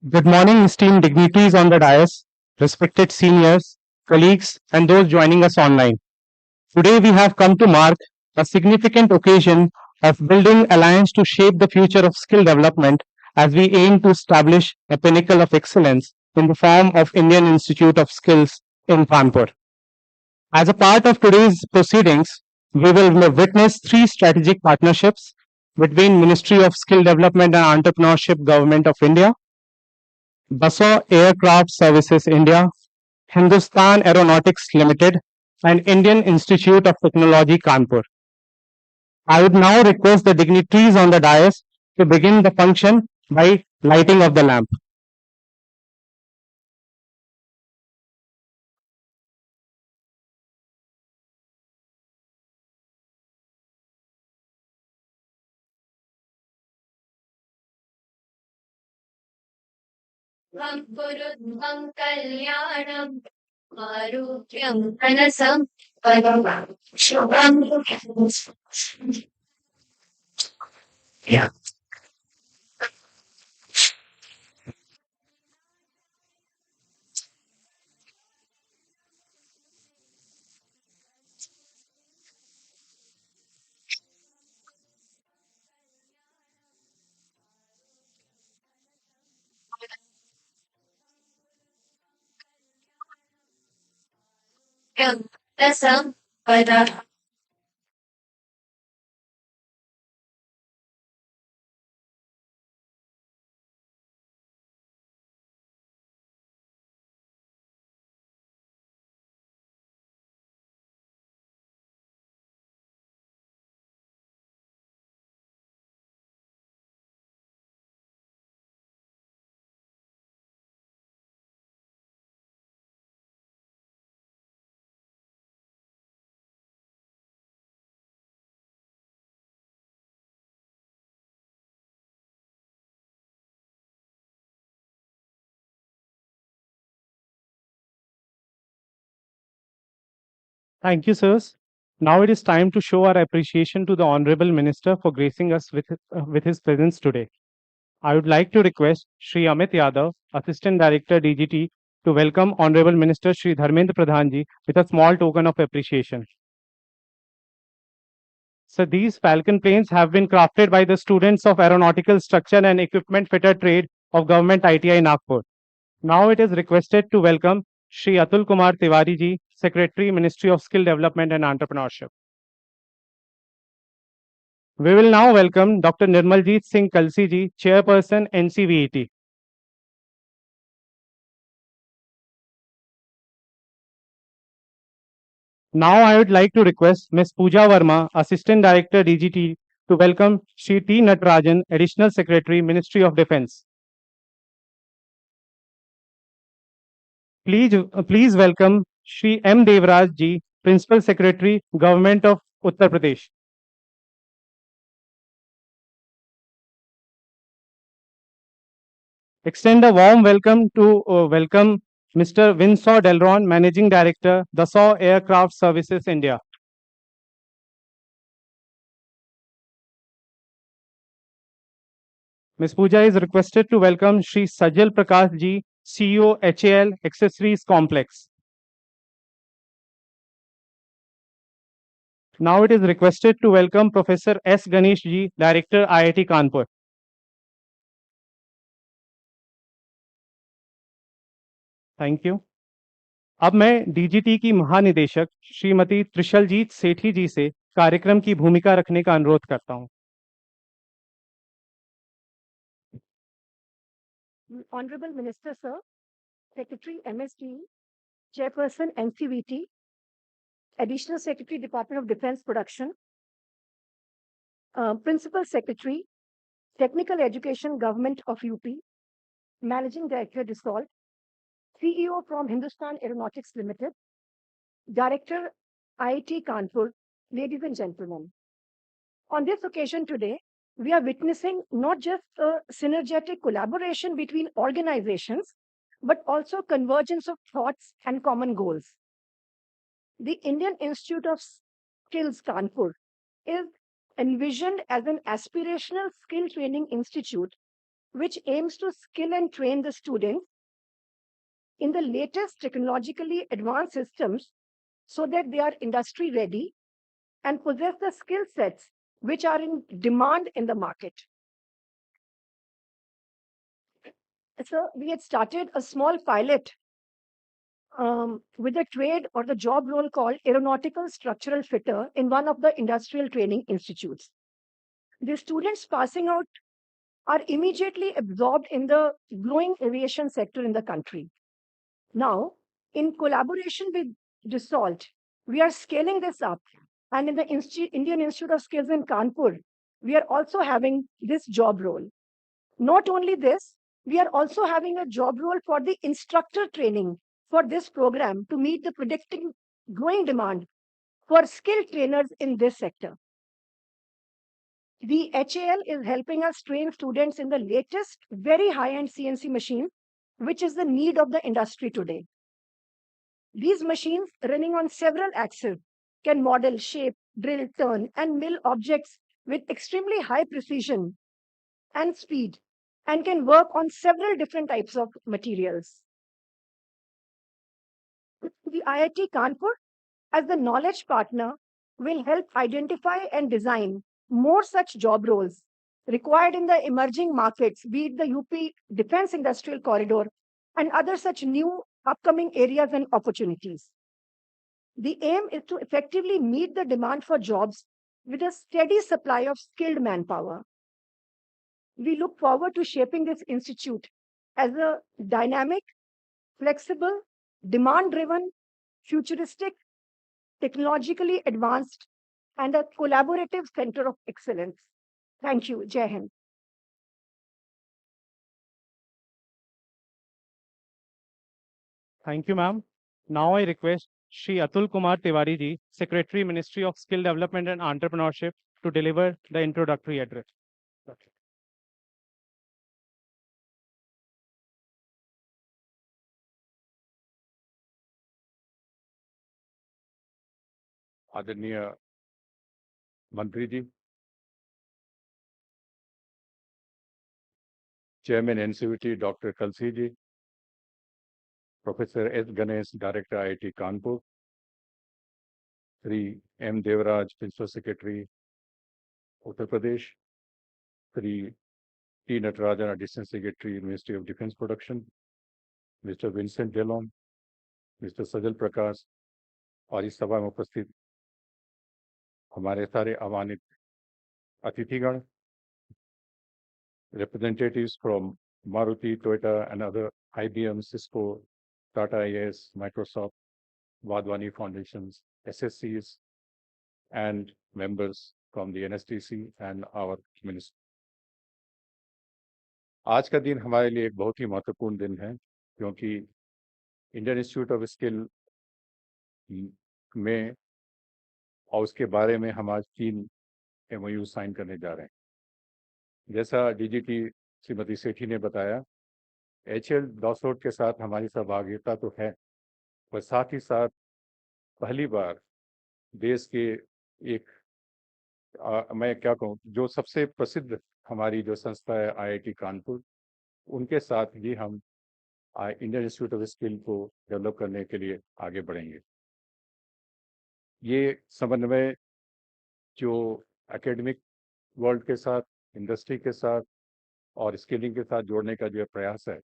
Good morning, esteemed dignitaries on the dais, respected seniors, colleagues, and those joining us online. Today, we have come to mark a significant occasion of building alliance to shape the future of skill development as we aim to establish a pinnacle of excellence in the form of Indian Institute of Skills in Kanpur. As a part of today's proceedings, we will witness three strategic partnerships between Ministry of Skill Development and Entrepreneurship Government of India, Dassault Aircraft Services India, Hindustan Aeronautics Limited, and Indian Institute of Technology Kanpur. I would now request the dignitaries on the dais to begin the function by lighting of the lamp. कुरुध्वं कल्याणम् आरोग्यं धनसम्पदम् शुभम् धनसम्पदम्. Thank you, sirs. Now it is time to show our appreciation to the Honorable Minister for gracing us with his presence today. I would like to request Shri Amit Yadav, Assistant Director DGT, to welcome Honorable Minister Shri Dharmendra Pradhanji with a small token of appreciation. So these Falcon planes have been crafted by the students of Aeronautical Structure and Equipment Fitter Trade of Government ITI Nagpur. Now it is requested to welcome Shri Atul Kumar Tiwari ji, Secretary, Ministry of Skill Development and Entrepreneurship. We will now welcome Dr. Nirmaljeet Singh Kalsi ji, Chairperson NCVET. Now I would like to request Ms. Pooja Verma, Assistant Director DGT, to welcome Shri T. Natarajan, Additional Secretary, Ministry of Defence. Please welcome Shri M. Devraj ji, Principal Secretary, Government of Uttar Pradesh. Extend a warm welcome to welcome Mr. Winsor Delron, Managing Director, Dassault Aircraft Services India. Ms. Pooja is requested to welcome Shri Sajal Prakash ji, CEO HAL Accessories Complex. Now it is requested to welcome Professor S. Ganesh ji, Director IIT Kanpur. Thank you. अब मैं DGT की महानिदेशक श्रीमती त्रिशलजीत सेठी जी से कार्यक्रम की भूमिका रखने का अनुरोध करता हूं. Honorable Minister, sir, Secretary MSD, Chairperson NCVT, Additional Secretary Department of Defense Production, Principal Secretary, Technical Education Government of UP, Managing Director Dassault, CEO from Hindustan Aeronautics Limited, Director IIT Kanpur, ladies and gentlemen. On this occasion today, we are witnessing not just a synergetic collaboration between organizations, but also convergence of thoughts and common goals. The Indian Institute of Skills Kanpur is envisioned as an aspirational skill training institute which aims to skill and train the students in the latest technologically advanced systems so that they are industry ready and possess the skill sets which are in demand in the market. So we had started a small pilot with a trade or the job role called aeronautical structural fitter in one of the industrial training institutes. The students passing out are immediately absorbed in the growing aviation sector in the country. Now, in collaboration with Dassault, we are scaling this up. And in the Indian Institute of Skills in Kanpur, we are also having this job role. Not only this, we are also having a job role for the instructor training for this program to meet the predicting growing demand for skilled trainers in this sector. The HAL is helping us train students in the latest, very high end CNC machines, which is the need of the industry today. These machines running on several axes can model, shape, drill, turn, and mill objects with extremely high precision and speed and can work on several different types of materials. The IIT Kanpur, as the knowledge partner, will help identify and design more such job roles required in the emerging markets, be it the UP Defense Industrial Corridor and other such new upcoming areas and opportunities. The aim is to effectively meet the demand for jobs with a steady supply of skilled manpower. We look forward to shaping this institute as a dynamic, flexible, demand driven, futuristic, technologically advanced, and a collaborative center of excellence. Thank you. Jai Hind. Thank you, ma'am. Now I request Shri Atul Kumar Tiwari ji, Secretary, Ministry of Skill Development and Entrepreneurship, to deliver the introductory address. आदरणीय मंत्री ji, chairman NCVT doctor Kalsi ji, professor S Ganesh, director IIT Kanpur, Shri M Devraj, principal secretary Uttar Pradesh, Shri T Natarajan, additional secretary university of defence production, mister Vincent Delon, mister Sajal Prakash और इस सभा में उपस्थित हमारे सारे आह्वानित अतिथिगण, representatives from Maruti, Toyota, and other IBM, Cisco, Tata IAS, Microsoft, Vadwani Foundations, SSCs, and members from the NSTC and our ministry. आज का दिन हमारे लिए एक बहुत ही महत्वपूर्ण दिन है, क्योंकि इंडियन इंस्टीट्यूट ऑफ स्किल में और उसके बारे में हम आज 3 MOU साइन करने जा रहे हैं। जैसा डीजीटी श्रीमती सेठी ने बताया, HL दसौट के साथ हमारी सहभागिता तो है, पर साथ ही साथ पहली बार देश के एक मैं क्या कहूँ, जो सबसे प्रसिद्ध हमारी जो संस्था है IIT कानपुर, उनके साथ भी हम इंडियन इंस्टीट्यूट ऑफ स्किल को डेवलप करने के लिए आगे बढ़ेंगे। ये समन्वय जो एकेडमिक वर्ल्ड के साथ, इंडस्ट्री के साथ और स्किलिंग के साथ जोड़ने का जो प्रयास है,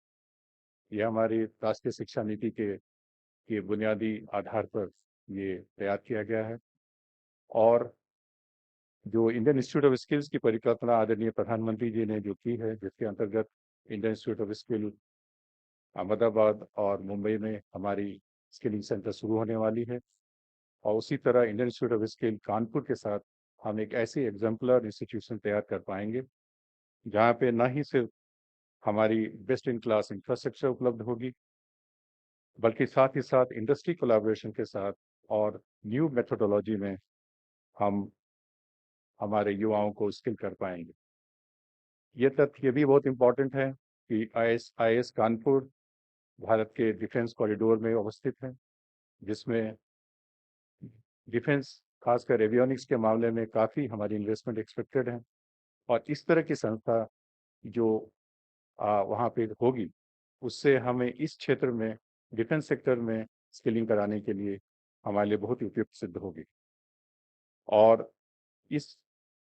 ये हमारी राष्ट्रीय शिक्षा नीति के बुनियादी आधार पर ये तैयार किया गया है। और जो इंडियन इंस्टीट्यूट ऑफ स्किल्स की परिकल्पना आदरणीय प्रधानमंत्री जी ने जो की है, जिसके अंतर्गत Indian institute of skill Ahmedabad और मुंबई में हमारी स्किलिंग सेंटर शुरू होने वाली है, और उसी तरह Indian institute of skill Kanpur के साथ हम एक ऐसी एग्जाम्पलर इंस्टीट्यूशन तैयार कर पाएंगे जहाँ पे न ही सिर्फ हमारी बेस्ट इन क्लास इंफ्रास्ट्रक्चर उपलब्ध होगी, बल्कि साथ ही साथ इंडस्ट्री कोलैबोरेशन के साथ और न्यू मेथोडोलॉजी में हम हमारे युवाओं को स्किल कर पाएंगे। ये तथ्य भी बहुत इम्पोर्टेंट है कि IIS कानपुर भारत के डिफेंस कॉरिडोर में अवस्थित है, जिसमें डिफेंस खासकर एवियोनिक्स के मामले में काफ़ी हमारी इन्वेस्टमेंट एक्सपेक्टेड है। और इस तरह की संस्था जो वहाँ पे होगी, उससे हमें इस क्षेत्र में, डिफेंस सेक्टर में स्किलिंग कराने के लिए हमारे लिए बहुत ही उपयुक्त सिद्ध होगी। और इस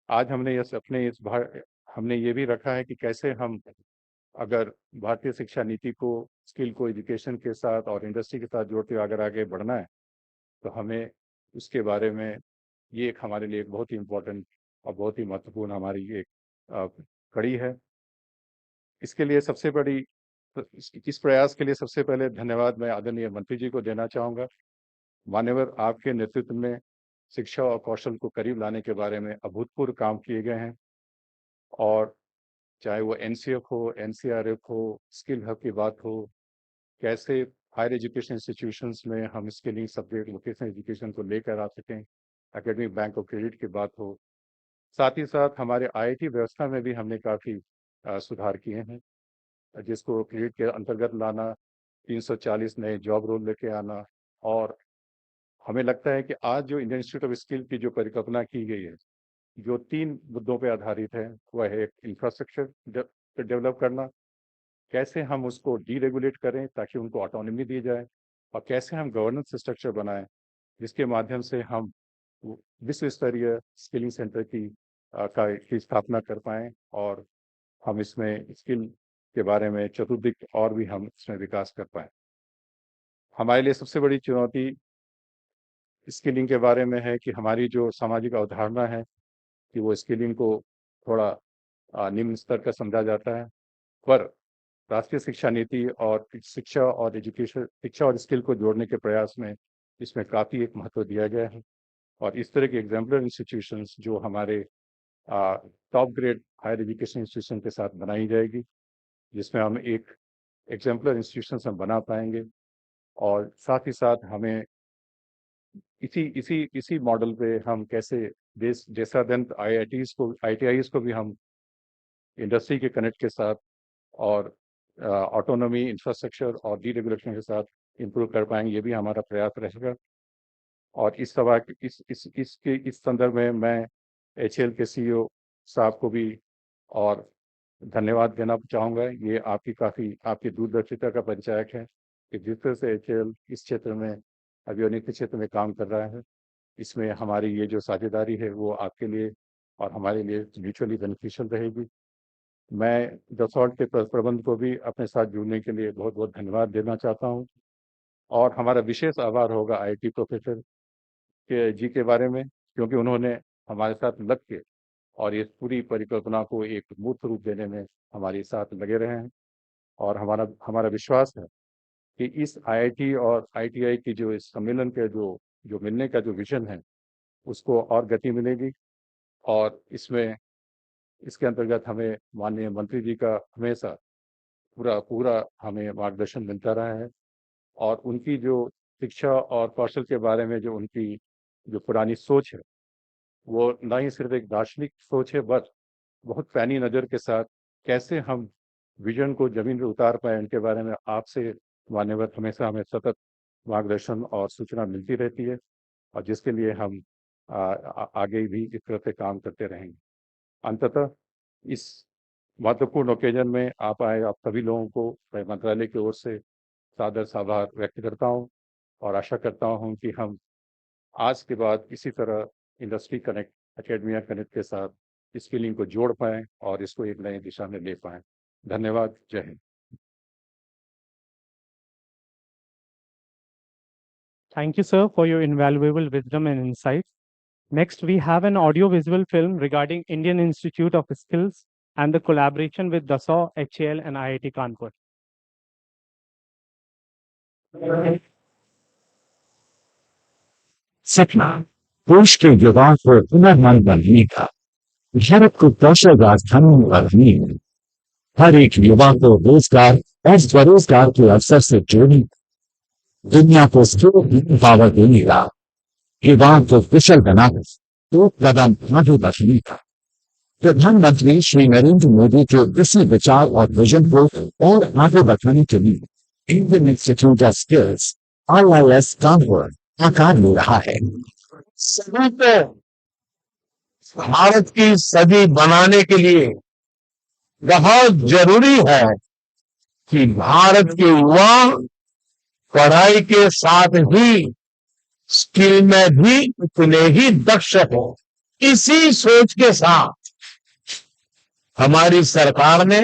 आज हमने ये भी रखा है कि कैसे हम, अगर भारतीय शिक्षा नीति को, स्किल को एजुकेशन के साथ और इंडस्ट्री के साथ जोड़ते हुए अगर आगे बढ़ना है, तो हमें उसके बारे में, ये एक हमारे लिए एक बहुत ही इम्पोर्टेंट और बहुत ही महत्वपूर्ण हमारी एक कड़ी है। इसके लिए सबसे बड़ी, इस प्रयास के लिए सबसे पहले धन्यवाद मैं आदरणीय मंत्री जी को देना चाहूँगा। मान्यवर, आपके नेतृत्व में शिक्षा और कौशल को करीब लाने के बारे में अभूतपूर्व काम किए गए हैं, और चाहे वो एनसीएफ हो, एनसीआरएफ हो, स्किल हब की बात हो, कैसे हायर एजुकेशन इंस्टीट्यूशंस में हम स्किलिंग सब्जेक्ट वोकेशनल एजुकेशन को लेकर आ सकें, एकेडमिक बैंक ऑफ क्रेडिट की बात हो, साथ ही साथ हमारे आईआईटी व्यवस्था में भी हमने काफ़ी सुधार किए हैं, जिसको क्रेडिट के अंतर्गत लाना, 340 नए जॉब रोल लेके आना। और हमें लगता है कि आज जो इंडियन इंस्टीट्यूट ऑफ स्किल की जो परिकल्पना की गई है, जो 3 मुद्दों पे आधारित है, वह है एक इंफ्रास्ट्रक्चर डेवलप करना, कैसे हम उसको डीरेगुलेट करें ताकि उनको ऑटोनॉमी दी जाए, और कैसे हम गवर्नेंस स्ट्रक्चर बनाएं जिसके माध्यम से हम विश्व स्तरीय स्किलिंग सेंटर की स्थापना कर पाएं, और हम इसमें स्किल के बारे में चतुर्दिक और भी हम इसमें विकास कर पाएं। हमारे लिए सबसे बड़ी चुनौती स्किलिंग के बारे में है कि हमारी जो सामाजिक अवधारणा है कि वो स्किलिंग को थोड़ा निम्न स्तर का समझा जाता है, पर राष्ट्रीय शिक्षा नीति और शिक्षा और स्किल को जोड़ने के प्रयास में इसमें काफ़ी एक महत्व दिया गया है। और इस तरह के एग्जाम्पलर इंस्टीट्यूशंस जो हमारे top grade higher education institution के साथ बनाई जाएगी, जिसमें हम एक एग्जाम्पलर इंस्टीट्यूशन हम बना पाएंगे, और साथ ही साथ हमें इसी मॉडल पे हम कैसे देश जैसा दिन आईटीआईज को भी हम इंडस्ट्री के कनेक्ट के साथ और ऑटोनॉमी, इंफ्रास्ट्रक्चर और डीरेगुलेशन के साथ इम्प्रूव कर पाएंगे, ये भी हमारा प्रयास रहेगा। और इस संदर्भ में मैं एचएल के सीईओ साहब को भी और धन्यवाद देना चाहूँगा। ये आपकी दूरदर्शिता का परिचायक है कि जिस तरह से एचएल इस क्षेत्र में, अभियोनिक के क्षेत्र में काम कर रहा है, इसमें हमारी ये जो साझेदारी है वो आपके लिए और हमारे लिए म्यूचुअली बेनिफिशियल रहेगी। मैं दसॉल्ट के प्रबंध को भी अपने साथ जुड़ने के लिए बहुत बहुत धन्यवाद देना चाहता हूँ, और हमारा विशेष आभार होगा आईटी प्रोफेसर जी के बारे में, क्योंकि उन्होंने हमारे साथ लग के और इस पूरी परिकल्पना को एक मूर्त रूप देने में हमारे साथ लगे रहे हैं। और हमारा विश्वास है कि इस आईआईटी और आईटीआई की जो इस सम्मेलन के जो मिलने का जो विजन है, उसको और गति मिलेगी। और इसके अंतर्गत हमें माननीय मंत्री जी का हमेशा पूरा हमें मार्गदर्शन मिलता रहा है, और उनकी जो शिक्षा और कौशल के बारे में जो उनकी जो पुरानी सोच है, वो ना ही सिर्फ एक दार्शनिक सोच है, बट बहुत पैनी नज़र के साथ कैसे हम विजन को जमीन पर उतार पाए, उनके बारे में आपसे मान्यवर हमेशा हमें सतत मार्गदर्शन और सूचना मिलती रहती है, और जिसके लिए हम आगे भी इस तरह से काम करते रहेंगे। अंततः इस महत्वपूर्ण ओकेजन में आप सभी लोगों को मैं मंत्रालय की ओर से सादर सा आभार व्यक्त करता हूं, और आशा करता हूं कि हम आज के बाद इसी तरह इंडस्ट्री कनेक्ट, एकेडमिया कनेक्ट के साथ स्किलिंग को जोड़ पाएं और इसको एक नई दिशा में ले पाएं। धन्यवाद। जय Hind. Thank you, sir, for your invaluable wisdom and insight. Next, we have an audio-visual film regarding Indian Institute of Skills and the collaboration with Dassault, HAL, and IIT Kanpur. सपना देश के युवाओं को हुनरमंद बनने का, भारत को कौशल राजधानी बनाने में, हर एक युवा को रोजगार और स्वरोजगार के अवसर से जोड़ने, दुनिया को स्किल पावर देने का, युवाओं को कुशल बनाकर तो कदम आगे बढ़ने का। प्रधानमंत्री श्री नरेंद्र मोदी के इसी विचार और विजन को और आगे बढ़ाने के लिए Indian institute of skills IIS Kanpur आकार ले रहा है। सभी को भारत की सदी बनाने के लिए बहुत जरूरी है कि भारत के युवा पढ़ाई के साथ ही स्किल में भी उतने ही दक्ष हो। इसी सोच के साथ हमारी सरकार ने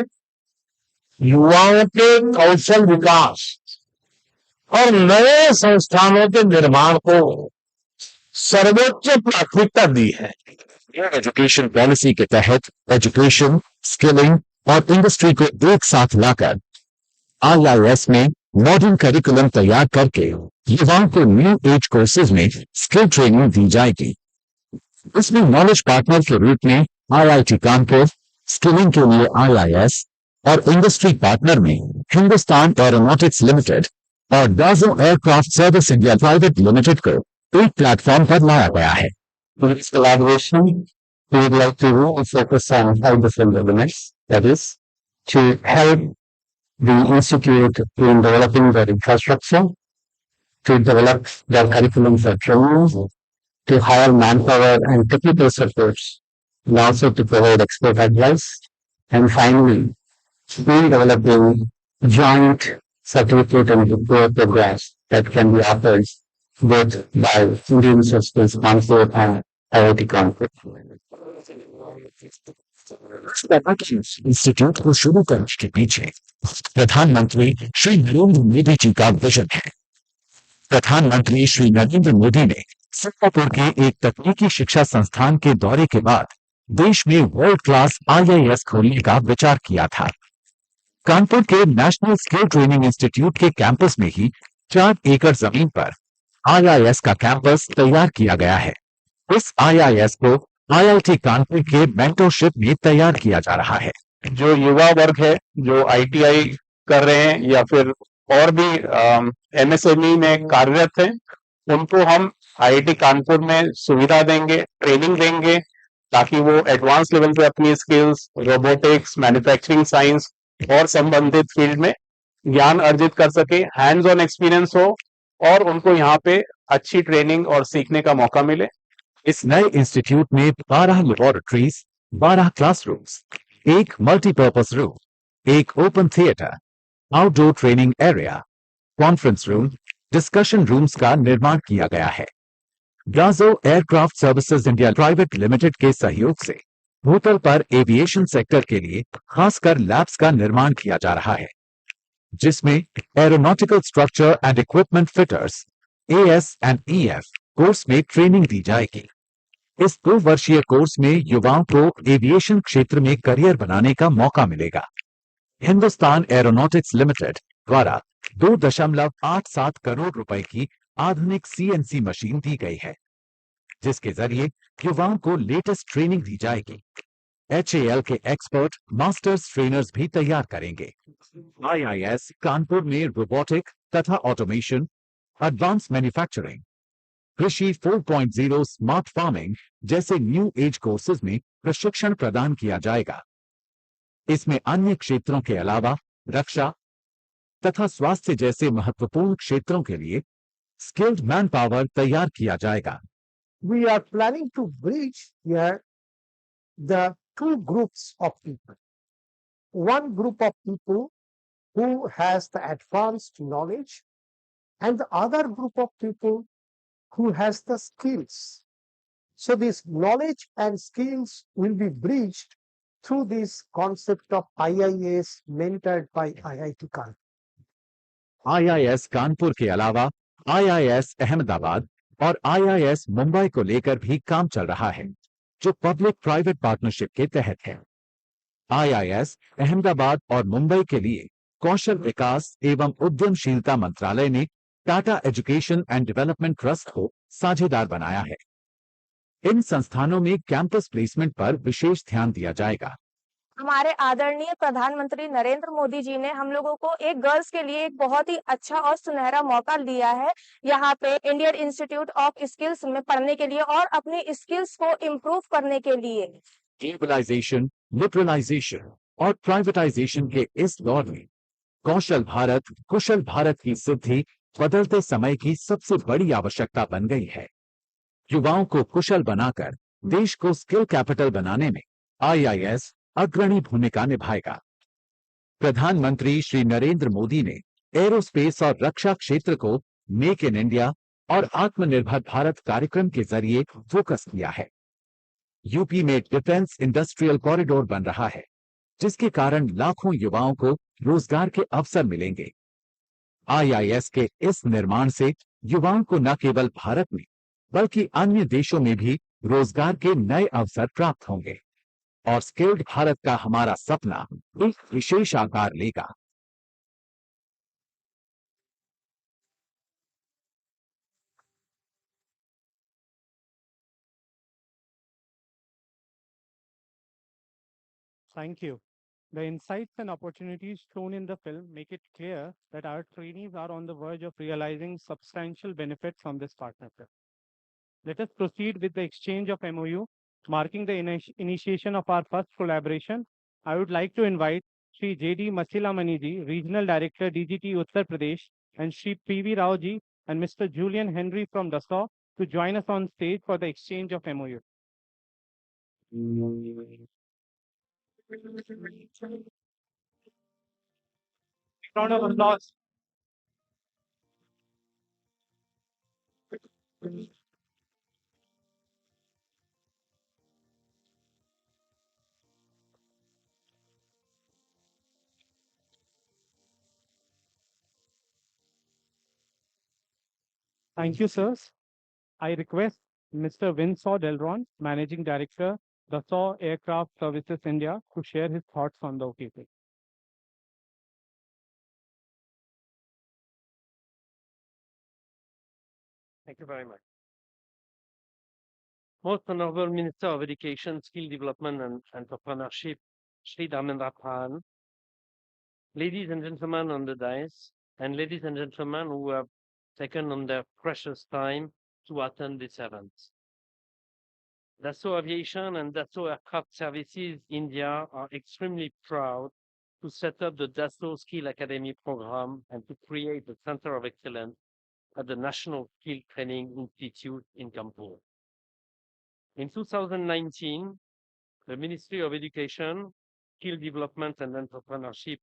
युवाओं के कौशल विकास और नए संस्थानों के निर्माण को सर्वोच्च प्राथमिकता दी है। एजुकेशन पॉलिसी के तहत एजुकेशन, स्किलिंग और इंडस्ट्री को एक साथ लाकर आईआईएस में मॉडर्न करिकुलम तैयार करके युवाओं को न्यू एज कोर्सेज में स्किल ट्रेनिंग दी जाएगी। इसमें नॉलेज पार्टनर के रूप में आईआईटी कानपुर, स्किलिंग के लिए आईआईएस और इंडस्ट्री पार्टनर में हिंदुस्तान एरोनॉटिक्स लिमिटेड और Dassault aircraft service India private limited को एक प्लेटफॉर्म पर लाया गया है। For this collaboration, we would like to really focus on 5 different elements. That is, to help the institute in developing their infrastructure, to develop their curriculum for training, to hire manpower and technical supports, and also to provide expert advice. And finally, we developing joint certificate and diploma programs that can be offered both by Indian Systems Council and IIT Kanpur. Institute को शुरू करने के पीछे प्रधानमंत्री श्री नरेंद्र मोदी जी का vision है। प्रधानमंत्री श्री नरेंद्र मोदी ने सिंगापुर के एक तकनीकी शिक्षा संस्थान के दौरे के बाद देश में वर्ल्ड क्लास आईआईएस खोलने का विचार किया था। कानपुर के नेशनल स्किल ट्रेनिंग इंस्टीट्यूट के कैंपस में ही 4 एकड़ जमीन पर आईआईएस का कैंपस तैयार किया गया है। इस आईआईएस को आईआईटी कानपुर के मेंटरशिप में तैयार किया जा रहा है। जो युवा वर्ग है, जो आईटीआई कर रहे हैं या फिर और भी एमएसएमई में कार्यरत हैं, उनको हम आईआईटी कानपुर में सुविधा देंगे, ट्रेनिंग देंगे, ताकि वो एडवांस लेवल पे अपनी स्किल्स, रोबोटिक्स, मैन्युफैक्चरिंग साइंस और संबंधित फील्ड में ज्ञान अर्जित कर सके, हैंड्स ऑन एक्सपीरियंस हो और उनको यहाँ पे अच्छी ट्रेनिंग और सीखने का मौका मिले। इस नए इंस्टीट्यूट में 12 लेबोरेटरीज, 12 क्लासरूम्स, एक मल्टीपर्पज रूम, एक open theatre, outdoor training area, conference room, discussion rooms का निर्माण किया गया है। Dassault aircraft services India private limited के सहयोग से भूतल पर एविएशन सेक्टर के लिए खासकर लैब्स का निर्माण किया जा रहा है, जिसमें aeronautical structure and equipment fitters as and EF course में ट्रेनिंग दी जाएगी। इस 2 वर्षीय कोर्स में युवाओं को एविएशन क्षेत्र में करियर बनाने का मौका मिलेगा। हिंदुस्तान एरोनॉटिक्स लिमिटेड द्वारा 2.87 करोड़ रुपए की आधुनिक सीएनसी मशीन दी गई है, जिसके जरिए युवाओं को लेटेस्ट ट्रेनिंग दी जाएगी। एचएएल के एक्सपर्ट मास्टर्स ट्रेनर्स भी तैयार करेंगे। आईआईएस कानपुर में रोबोटिक तथा ऑटोमेशन, एडवांस मैन्युफैक्चरिंग, कृषि 4.0, स्मार्ट फार्मिंग जैसे न्यू एज कोर्सेज में प्रशिक्षण प्रदान किया जाएगा। इसमें अन्य क्षेत्रों के अलावा रक्षा तथा स्वास्थ्य जैसे महत्वपूर्ण क्षेत्रों के लिए स्किल्ड मैन पावर तैयार किया जाएगा। We are planning to bridge here the 2 groups of people. One group of people who has the advanced knowledge and the other group of people who has the skills. So this knowledge and skills will be bridged through this concept of IIS mentored by IIT Kanpur. IIS Kanpur के अलावा IIS Ahmedabad और IIS Mumbai को लेकर भी काम चल रहा है, जो पब्लिक प्राइवेट पार्टनरशिप के तहत है। आईआईएस अहमदाबाद और मुंबई के लिए कौशल विकास एवं उद्यमशीलता मंत्रालय ने Tata education and development trust को साझेदार बनाया है। इन संस्थानों में कैंपस प्लेसमेंट पर विशेष ध्यान दिया जाएगा। हमारे आदरणीय प्रधानमंत्री नरेंद्र मोदी जी ने हम लोगों को एक गर्ल्स के लिए एक बहुत ही अच्छा और सुनहरा मौका दिया है, यहाँ पे इंडियन इंस्टीट्यूट ऑफ स्किल्स में पढ़ने के लिए और अपनी स्किल्स को इम्प्रूव करने के लिए। ग्लोबलाइजेशन, लिबरलाइजेशन और प्राइवेटाइजेशन के इस दौर में कौशल भारत, कुशल भारत की सिद्धि बदलते समय की सबसे बड़ी आवश्यकता बन गई है। युवाओं को कुशल बनाकर देश को स्किल कैपिटल बनाने में आईआईएस अग्रणी भूमिका निभाएगा। प्रधानमंत्री श्री नरेंद्र मोदी ने एरोस्पेस और रक्षा क्षेत्र को मेक इन इंडिया और आत्मनिर्भर भारत कार्यक्रम के जरिए फोकस किया है। यूपी में डिफेंस इंडस्ट्रियल कॉरिडोर बन रहा है, जिसके कारण लाखों युवाओं को रोजगार के अवसर मिलेंगे। आईआईएस के इस निर्माण से युवाओं को न केवल भारत में बल्कि अन्य देशों में भी रोजगार के नए अवसर प्राप्त होंगे और स्किल्ड भारत का हमारा सपना एक विशेष आकार लेगा। Thank you. The insights and opportunities shown in the film make it clear that our trainees are on the verge of realizing substantial benefits from this partnership. Let us proceed with the exchange of MOU, marking the initiation of our first collaboration. I would like to invite Sri J.D. Machilamaniji, Regional Director, DGT Uttar Pradesh, and Sri P.V. Rao ji and Mr. Julian Henry from Dassault to join us on stage for the exchange of MOU. Round of applause. Thank you, sirs. I request Mr. Winsor Delron, Managing Director, Dassault Aircraft Services India, to share his thoughts on the occasion. Thank you very much. Most Honorable Minister of Education, Skill Development and Entrepreneurship, Sri Dharmendra Pradhan, ladies and gentlemen on the dais, and ladies and gentlemen who have taken on their precious time to attend this event. Dassault Aviation and Dassault Aircraft Services India are extremely proud to set up the Dassault Skill Academy program and to create a Center of Excellence at the National Skill Training Institute in Kanpur. In 2019, the Ministry of Education, Skill Development and Entrepreneurship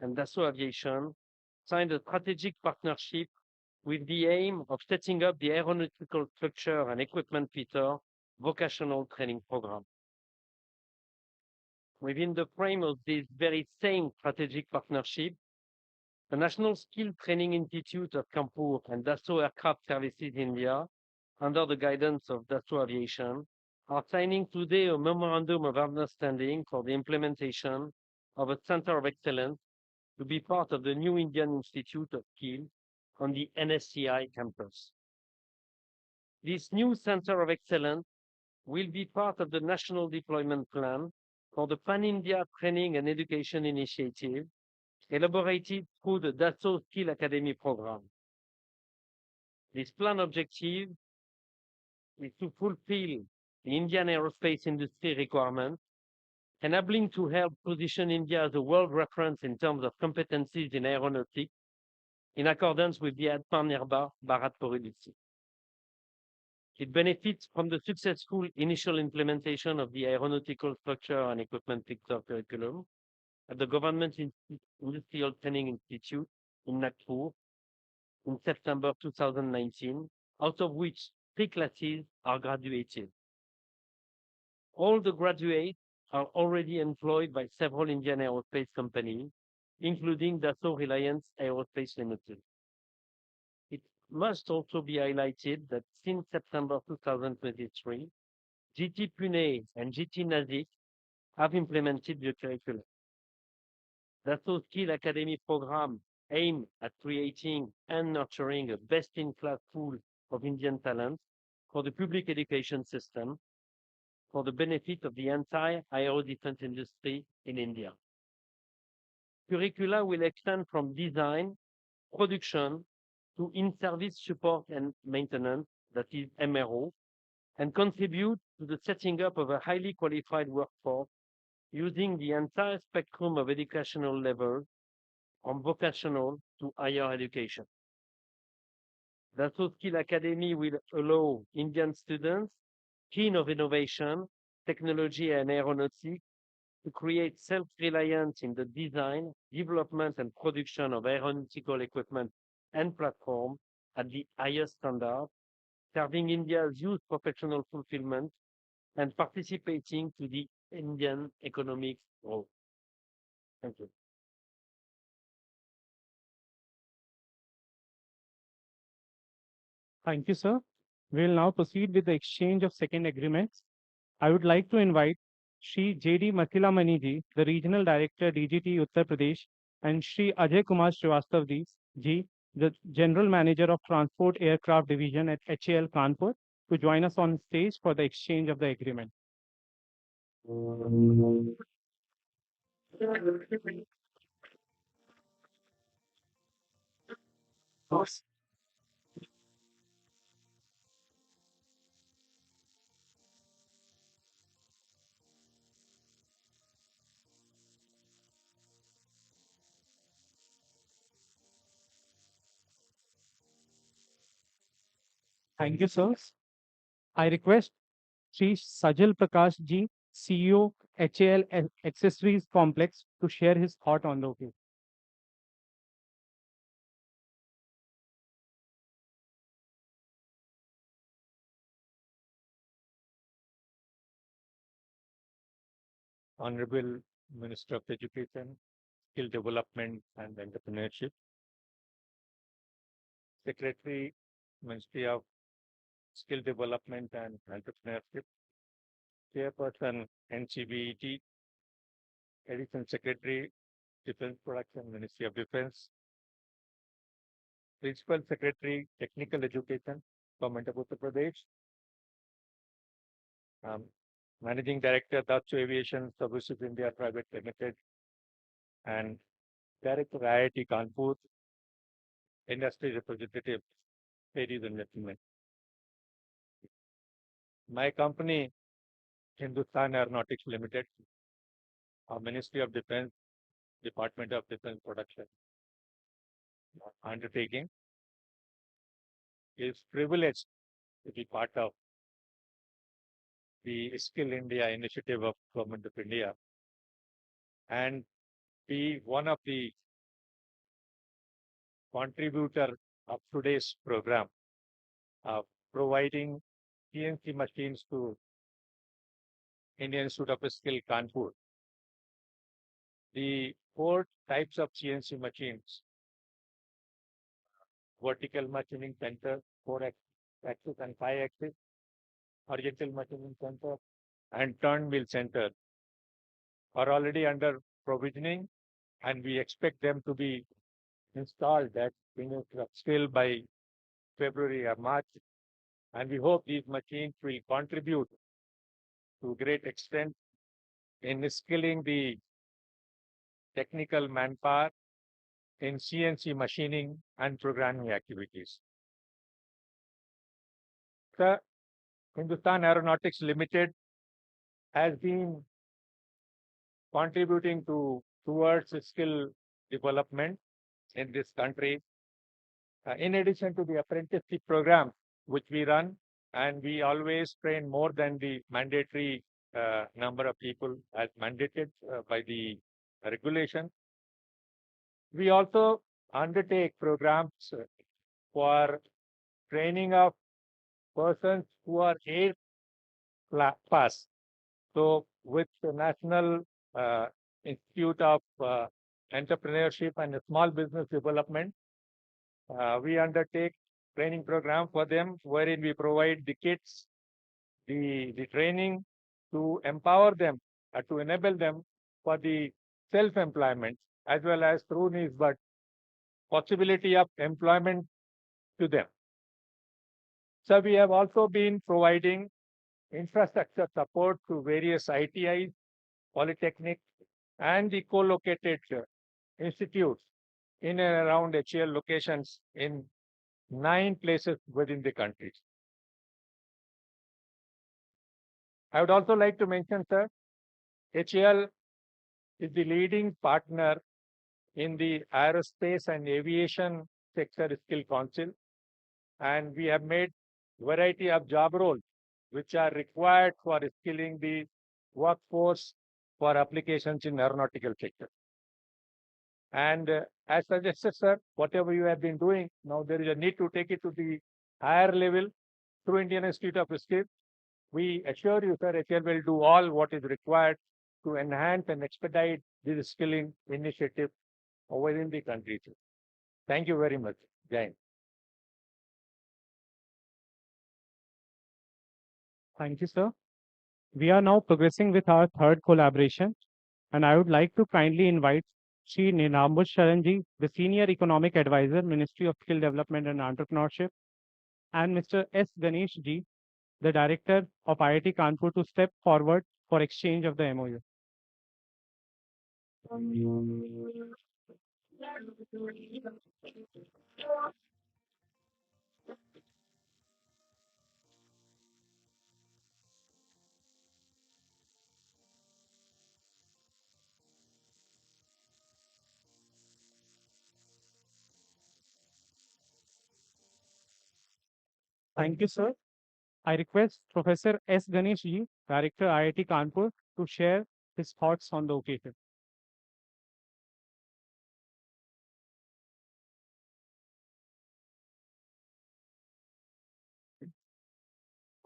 and Dassault Aviation signed a strategic partnership with the aim of setting up the Aeronautical Structure and Equipment Fitter vocational training program. Within the frame of this very same strategic partnership, the National Skill Training Institute of Kanpur and Dassault Aircraft Services India, under the guidance of Dassault Aviation, are signing today a memorandum of understanding for the implementation of a Center of Excellence to be part of the new Indian Institute of Skill on the NSCI campus. This new Center of Excellence will be part of the National Deployment Plan for the Pan-India Training and Education Initiative, elaborated through the Dassault Skill Academy program. This plan objective is to fulfill the Indian aerospace industry requirements, enabling to help position India as a world reference in terms of competencies in aeronautics, in accordance with the Atmanirbhar Bharat policy. It benefits from the successful initial implementation of the Aeronautical Structure and Equipment Fitter curriculum at the Government Industrial Training Institute in Nagpur in September 2019, out of which 3 classes are graduated. All the graduates are already employed by several Indian aerospace companies, including Dassault Reliance Aerospace Limited. It must also be highlighted that since September 2023, GT Pune and GT Nashik have implemented the curriculum. Dassault Skill Academy program aims at creating and nurturing a best-in-class pool of Indian talent for the public education system for the benefit of the entire aero defense industry in India. Curricula will extend from design, production, to in-service support and maintenance, that is MRO, and contribute to the setting up of a highly qualified workforce using the entire spectrum of educational levels, from vocational to higher education. Dassault Skill Academy will allow Indian students keen of innovation, technology and aeronautics to create self-reliance in the design, development, and production of aeronautical equipment and platform at the highest standard, serving India's youth professional fulfillment and participating to the Indian economic growth. Thank you. Thank you, sir. We will now proceed with the exchange of second agreements. I would like to invite Shri J.D. Mathilamani ji, the Regional Director, DGT Uttar Pradesh, and Shri Ajay Kumar Srivastav ji, the General Manager of Transport Aircraft Division at HAL Kanpur, to join us on stage for the exchange of the agreement. Thank you, sir. I request Sri Sajal Prakash ji, CEO, HAL Accessories Complex, to share his thought on the occasion. Honorable Minister of Education, Skill Development and Entrepreneurship, Secretary, Ministry of Skill Development and Entrepreneurship, Chairperson, NCBET, Additional Secretary, Defense Production, Ministry of Defense, Principal Secretary, Technical Education, Government of Uttar Pradesh, Managing Director, Dassault Aviation Services India Private Limited, and Director, IIT Kanpur, industry representative, ladies and gentlemen. My company, Hindustan Aeronautics Limited, our Ministry of Defense, Department of Defense Production undertaking, is privileged to be part of the Skill India initiative of Government of India and be one of the contributor of today's program of providing CNC machines to Indian Institute of Skill Kanpur. The 4 types of CNC machines: vertical machining center, 4-axis and 5-axis, horizontal machining center, and turn wheel center are already under provisioning, and we expect them to be installed at Institute of Skill by February or March. And we hope these machines will contribute to a great extent in skilling the technical manpower in CNC machining and programming activities. The Hindustan Aeronautics Limited has been contributing towards skill development in this country. In addition to the apprenticeship program which we run, and we always train more than the mandatory number of people as mandated by the regulation. We also undertake programs for training of persons who are air pass. So with the National Institute of Entrepreneurship and Small Business Development, we undertake training program for them wherein we provide the kits, the training to empower them, to enable them for the self-employment as well as through NIS, but possibility of employment to them. So we have also been providing infrastructure support to various ITIs, polytechnic, and the co-located institutes in and around HAL locations in 9 places within the country. I would also like to mention, sir, HAL is the leading partner in the Aerospace and Aviation Sector Skill Council, and we have made variety of job roles which are required for skilling the workforce for applications in aeronautical sector. And as suggested, sir, whatever you have been doing, now there is a need to take it to the higher level through Indian Institute of Skills. We assure you, sir, HL will do all what is required to enhance and expedite this skilling initiative within the country. Too. Thank you very much. Jai. Thank you, sir. We are now progressing with our third collaboration, and I would like to kindly invite Shri Ninambut Sharanji, the Senior Economic Advisor, Ministry of Skill Development and Entrepreneurship, and Mr. S. Ganesh Ji, the Director of IIT Kanpur, to step forward for exchange of the MOU. Thank you, sir. I request Professor S. Ganesh Ji, Director IIT Kanpur, to share his thoughts on the occasion.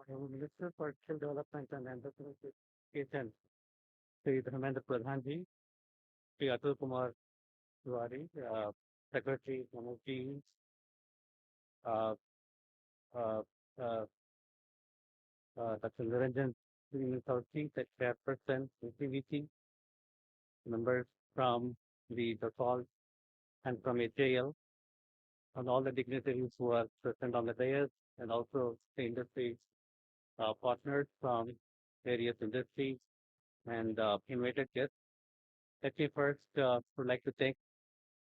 Minister for Skill Development and Entrepreneurship, Sri Dharmendra Pradhan Ji, Sri Atul Kumar Tiwari, Secretary, Manoj, uh, uh, uh, Dr. Niranjan Sri, Chairperson, CVC, members from the Dassault and from HAL, and all the dignitaries who are present on the dais, and also the industry partners from various industries and invited guests. Let me first would like to thank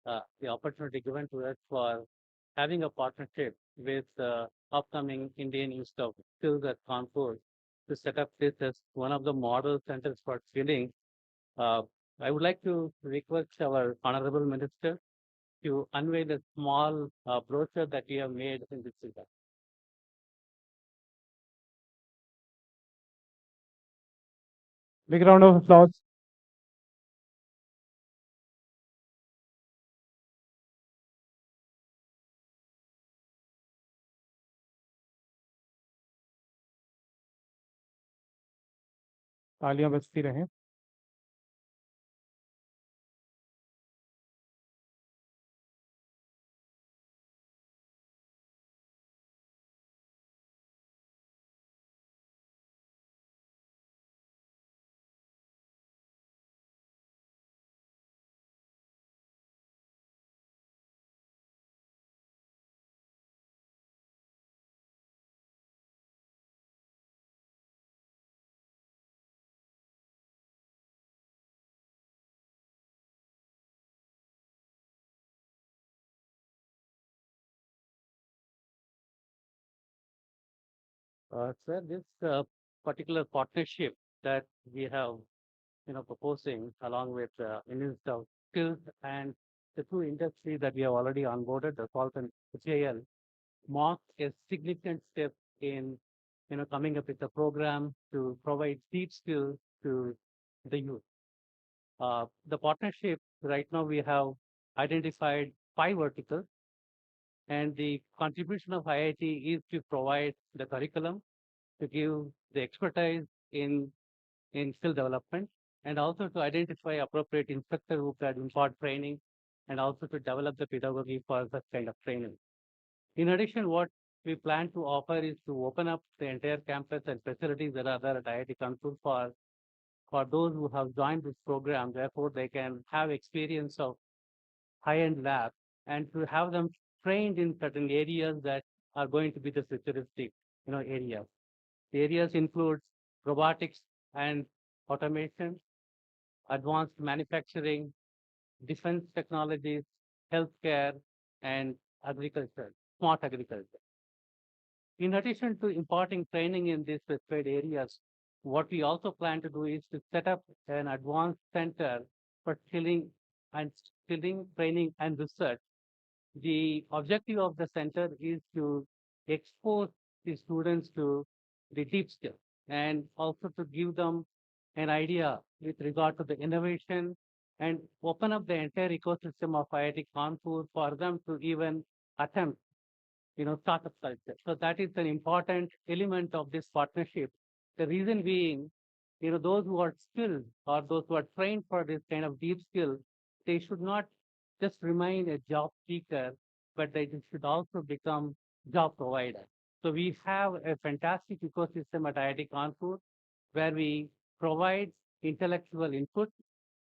the opportunity given to us for having a partnership with the upcoming Indian Institute of Skills at Kanpur to set up this as one of the model centers for skilling. I would like to request our Honorable Minister to unveil a small brochure that we have made in this regard. Big round of applause. तालियां बजती रहें. Sir, this particular partnership that we have, proposing along with Indian Institute of Skills and the two industries that we have already onboarded, the Salt and HAL, marks a significant step in, coming up with a program to provide deep skills to the youth. The partnership right now we have identified 5 verticals, and the contribution of IIT is to provide the curriculum, to give the expertise in skill development, and also to identify appropriate instructor who can impart training, and also to develop the pedagogy for such kind of training. In addition, what we plan to offer is to open up the entire campus and facilities that are there at IIT Kanpur for those who have joined this program. Therefore, they can have experience of high-end lab and to have them trained in certain areas that are going to be the futuristic, areas. The areas include robotics and automation, advanced manufacturing, defense technologies, healthcare, and agriculture, smart agriculture. In addition to imparting training in these specified areas, what we also plan to do is to set up an advanced center for skilling, training, and research. The objective of the center is to expose the students to the deep skill and also to give them an idea with regard to the innovation and open up the entire ecosystem of IIT Kanpur for them to even attempt, startup culture. So that is an important element of this partnership. The reason being, those who are skilled or those who are trained for this kind of deep skill, they should not just remain a job seeker, but they should also become job provider. So we have a fantastic ecosystem at IIT Kanpur where we provide intellectual input,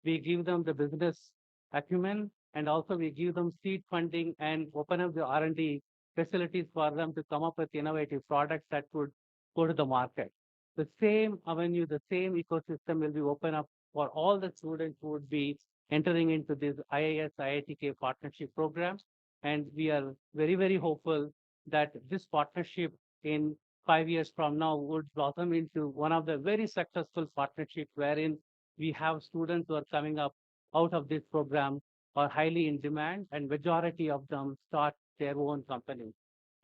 we give them the business acumen, and also we give them seed funding and open up the R&D facilities for them to come up with innovative products that could go to the market. The same avenue, the same ecosystem will be open up for all the students who would be entering into this IIS IITK partnership program. And we are very, very hopeful that this partnership in 5 years from now would blossom into one of the very successful partnerships wherein we have students who are coming up out of this program are highly in demand, and majority of them start their own company.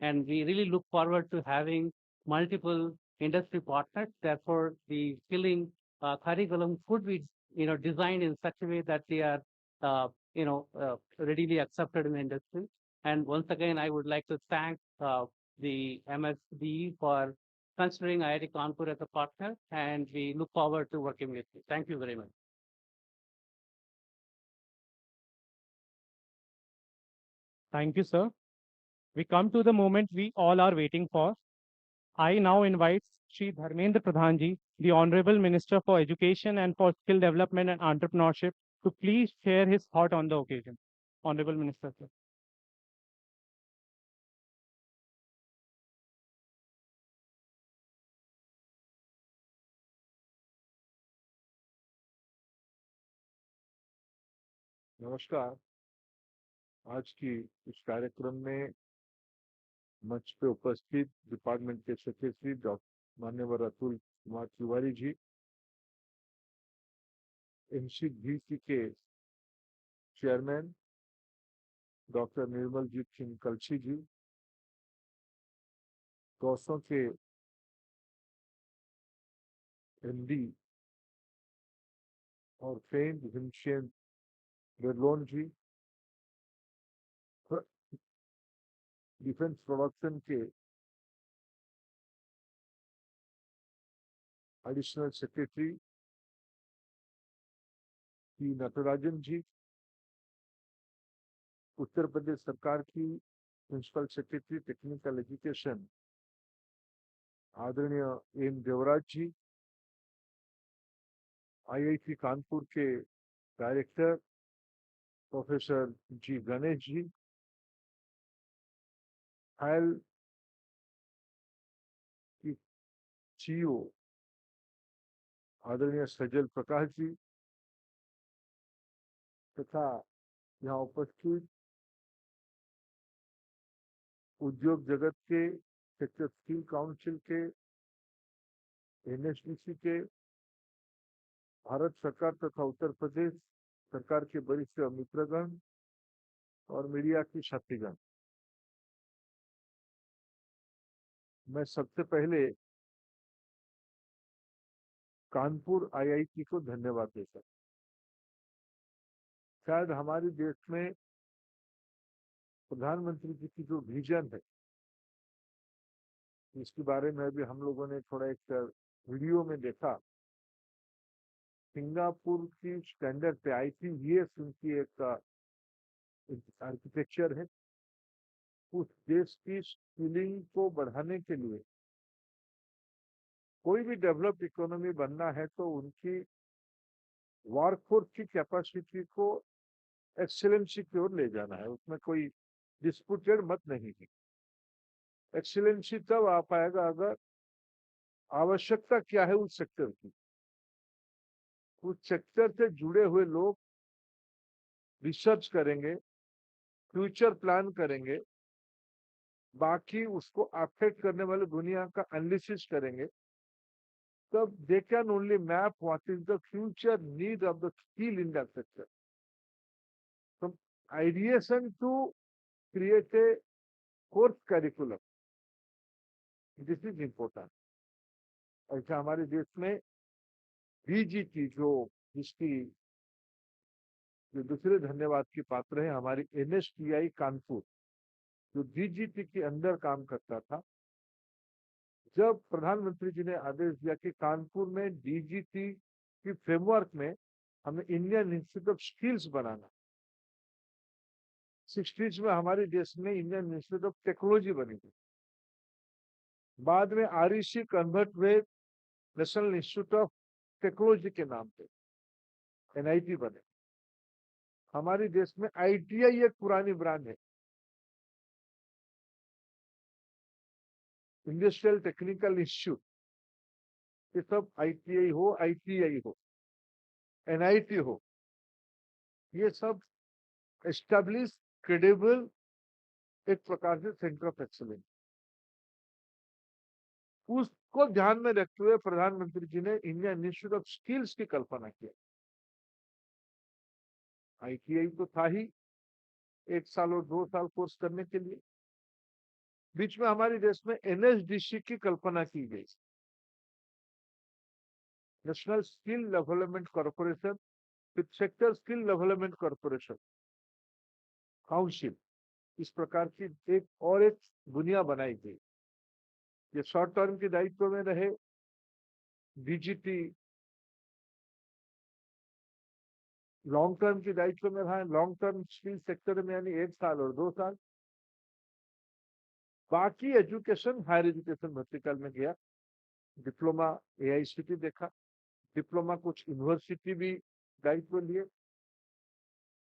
And we really look forward to having multiple industry partners. Therefore, the skilling curriculum could be designed in such a way that they are readily accepted in the industry. And once again, I would like to thank the MSD for considering IIT Kanpur as a partner, and we look forward to working with you. Thank you very much. Thank you, sir. We come to the moment we all are waiting for. I now invite Shri Dharmendra Pradhanji, the Honorable Minister for Education and for Skill Development and Entrepreneurship, to please share his thought on the occasion. Honorable Minister, sir. नमस्कार। आज की इस कार्यक्रम में मंच पे उपस्थित department के सेक्रेटरी डॉक्टर मान्यवर अतुल कुमार तिवारी जी, एमसीडीसी के चेयरमैन डॉक्टर निर्मलजीत सिंह कलसी जी, गौसों के एमडी और फेम भीमसेन बेरलोन जी, डिफेंस प्रोडक्शन के एडिशनल सेक्रेटरी पी नटराजन जी, उत्तर प्रदेश सरकार की प्रिंसिपल सेक्रेटरी टेक्निकल एजुकेशन आदरणीय एम देवराज जी, आईआईटी कानपुर के डायरेक्टर प्रोफेसर जी गणेश जी, हायल की सीईओ आदरणीय सजल प्रकाश जी, तथा यहाँ उपस्थित उद्योग जगत के सेक्टर स्किल काउंसिल के, एनएसडीसी के, भारत सरकार तथा उत्तर प्रदेश सरकार के वरिष्ठ मित्रगण और मीडिया की साथीगण, मैं सबसे पहले कानपुर आईआईटी को धन्यवाद देता हूं। शायद हमारे देश में प्रधानमंत्री जी की जो विजन है, इसके बारे में भी हम लोगों ने थोड़ा एक वीडियो में देखा। सिंगापुर की स्टैंडर्ड पे आई थिंक ये उनकी एक आर्किटेक्चर है। उस देश की स्किलिंग को बढ़ाने के लिए कोई भी डेवलप्ड इकोनॉमी बनना है तो उनकी वर्कफोर्स की कैपेसिटी को एक्सीलेंसी की ओर ले जाना है, उसमें कोई डिस्प्यूटेड मत नहीं है। एक्सीलेंसी तब आ पाएगा अगर आवश्यकता क्या है उस सेक्टर की, उस सेक्टर से जुड़े हुए लोग रिसर्च करेंगे, फ्यूचर प्लान करेंगे, बाकी उसको अफेक्ट करने वाले दुनिया का एनालिसिस करेंगे, तब they can only map what is the future need of the skill in that sector. From ideation to create a course curriculum, this is important. ऐसा हमारे देश में डीजीटी जो दूसरे धन्यवाद की पात्र है, हमारी एनएसटीआई कानपुर जो डीजीटी के अंदर काम करता था, जब प्रधानमंत्री जी ने आदेश दिया कि कानपुर में डीजीटी की फ्रेमवर्क में हमें Indian institute of skills banana, 60s में हमारे देश में इंडियन इंस्टीट्यूट ऑफ टेक्नोलॉजी बनी थी। बाद में आरईसी कन्वर्ट हुए नेशनल इंस्टीट्यूट ऑफ टेक्नोलॉजी के नाम पे एनआईटी बने। हमारे देश में आईटीआई एक पुरानी ब्रांड है, इंडस्ट्रियल टेक्निकल इंस्टीट्यूट। ये सब आईटीआई हो, एनआईटी हो, ये सब एस्टेब्लिश क्रेडिबल एक प्रकार से सेंटर ऑफ एक्सीलेंस। उसको ध्यान में रखते हुए प्रधानमंत्री जी ने इंडियन इंस्टीट्यूट ऑफ स्किल्स की कल्पना की। आईटीआई तो था ही 1 साल और 2 साल कोर्स करने के लिए। बीच में हमारे देश में एनएसडीसी की कल्पना की गई, national skill development corporation with sector skill development corporation council. इस प्रकार की एक दुनिया बनाई गई। ये शॉर्ट टर्म के दायित्व में रहे डीजीटी, लॉन्ग टर्म के दायित्व में रहा लॉन्ग टर्म स्किल सेक्टर में, यानी 1 साल और 2 साल। बाकी एजुकेशन हायर एजुकेशन वर्टिकल में गया। डिप्लोमा एआईसीटी देखा, डिप्लोमा कुछ यूनिवर्सिटी भी दायित्व लिए।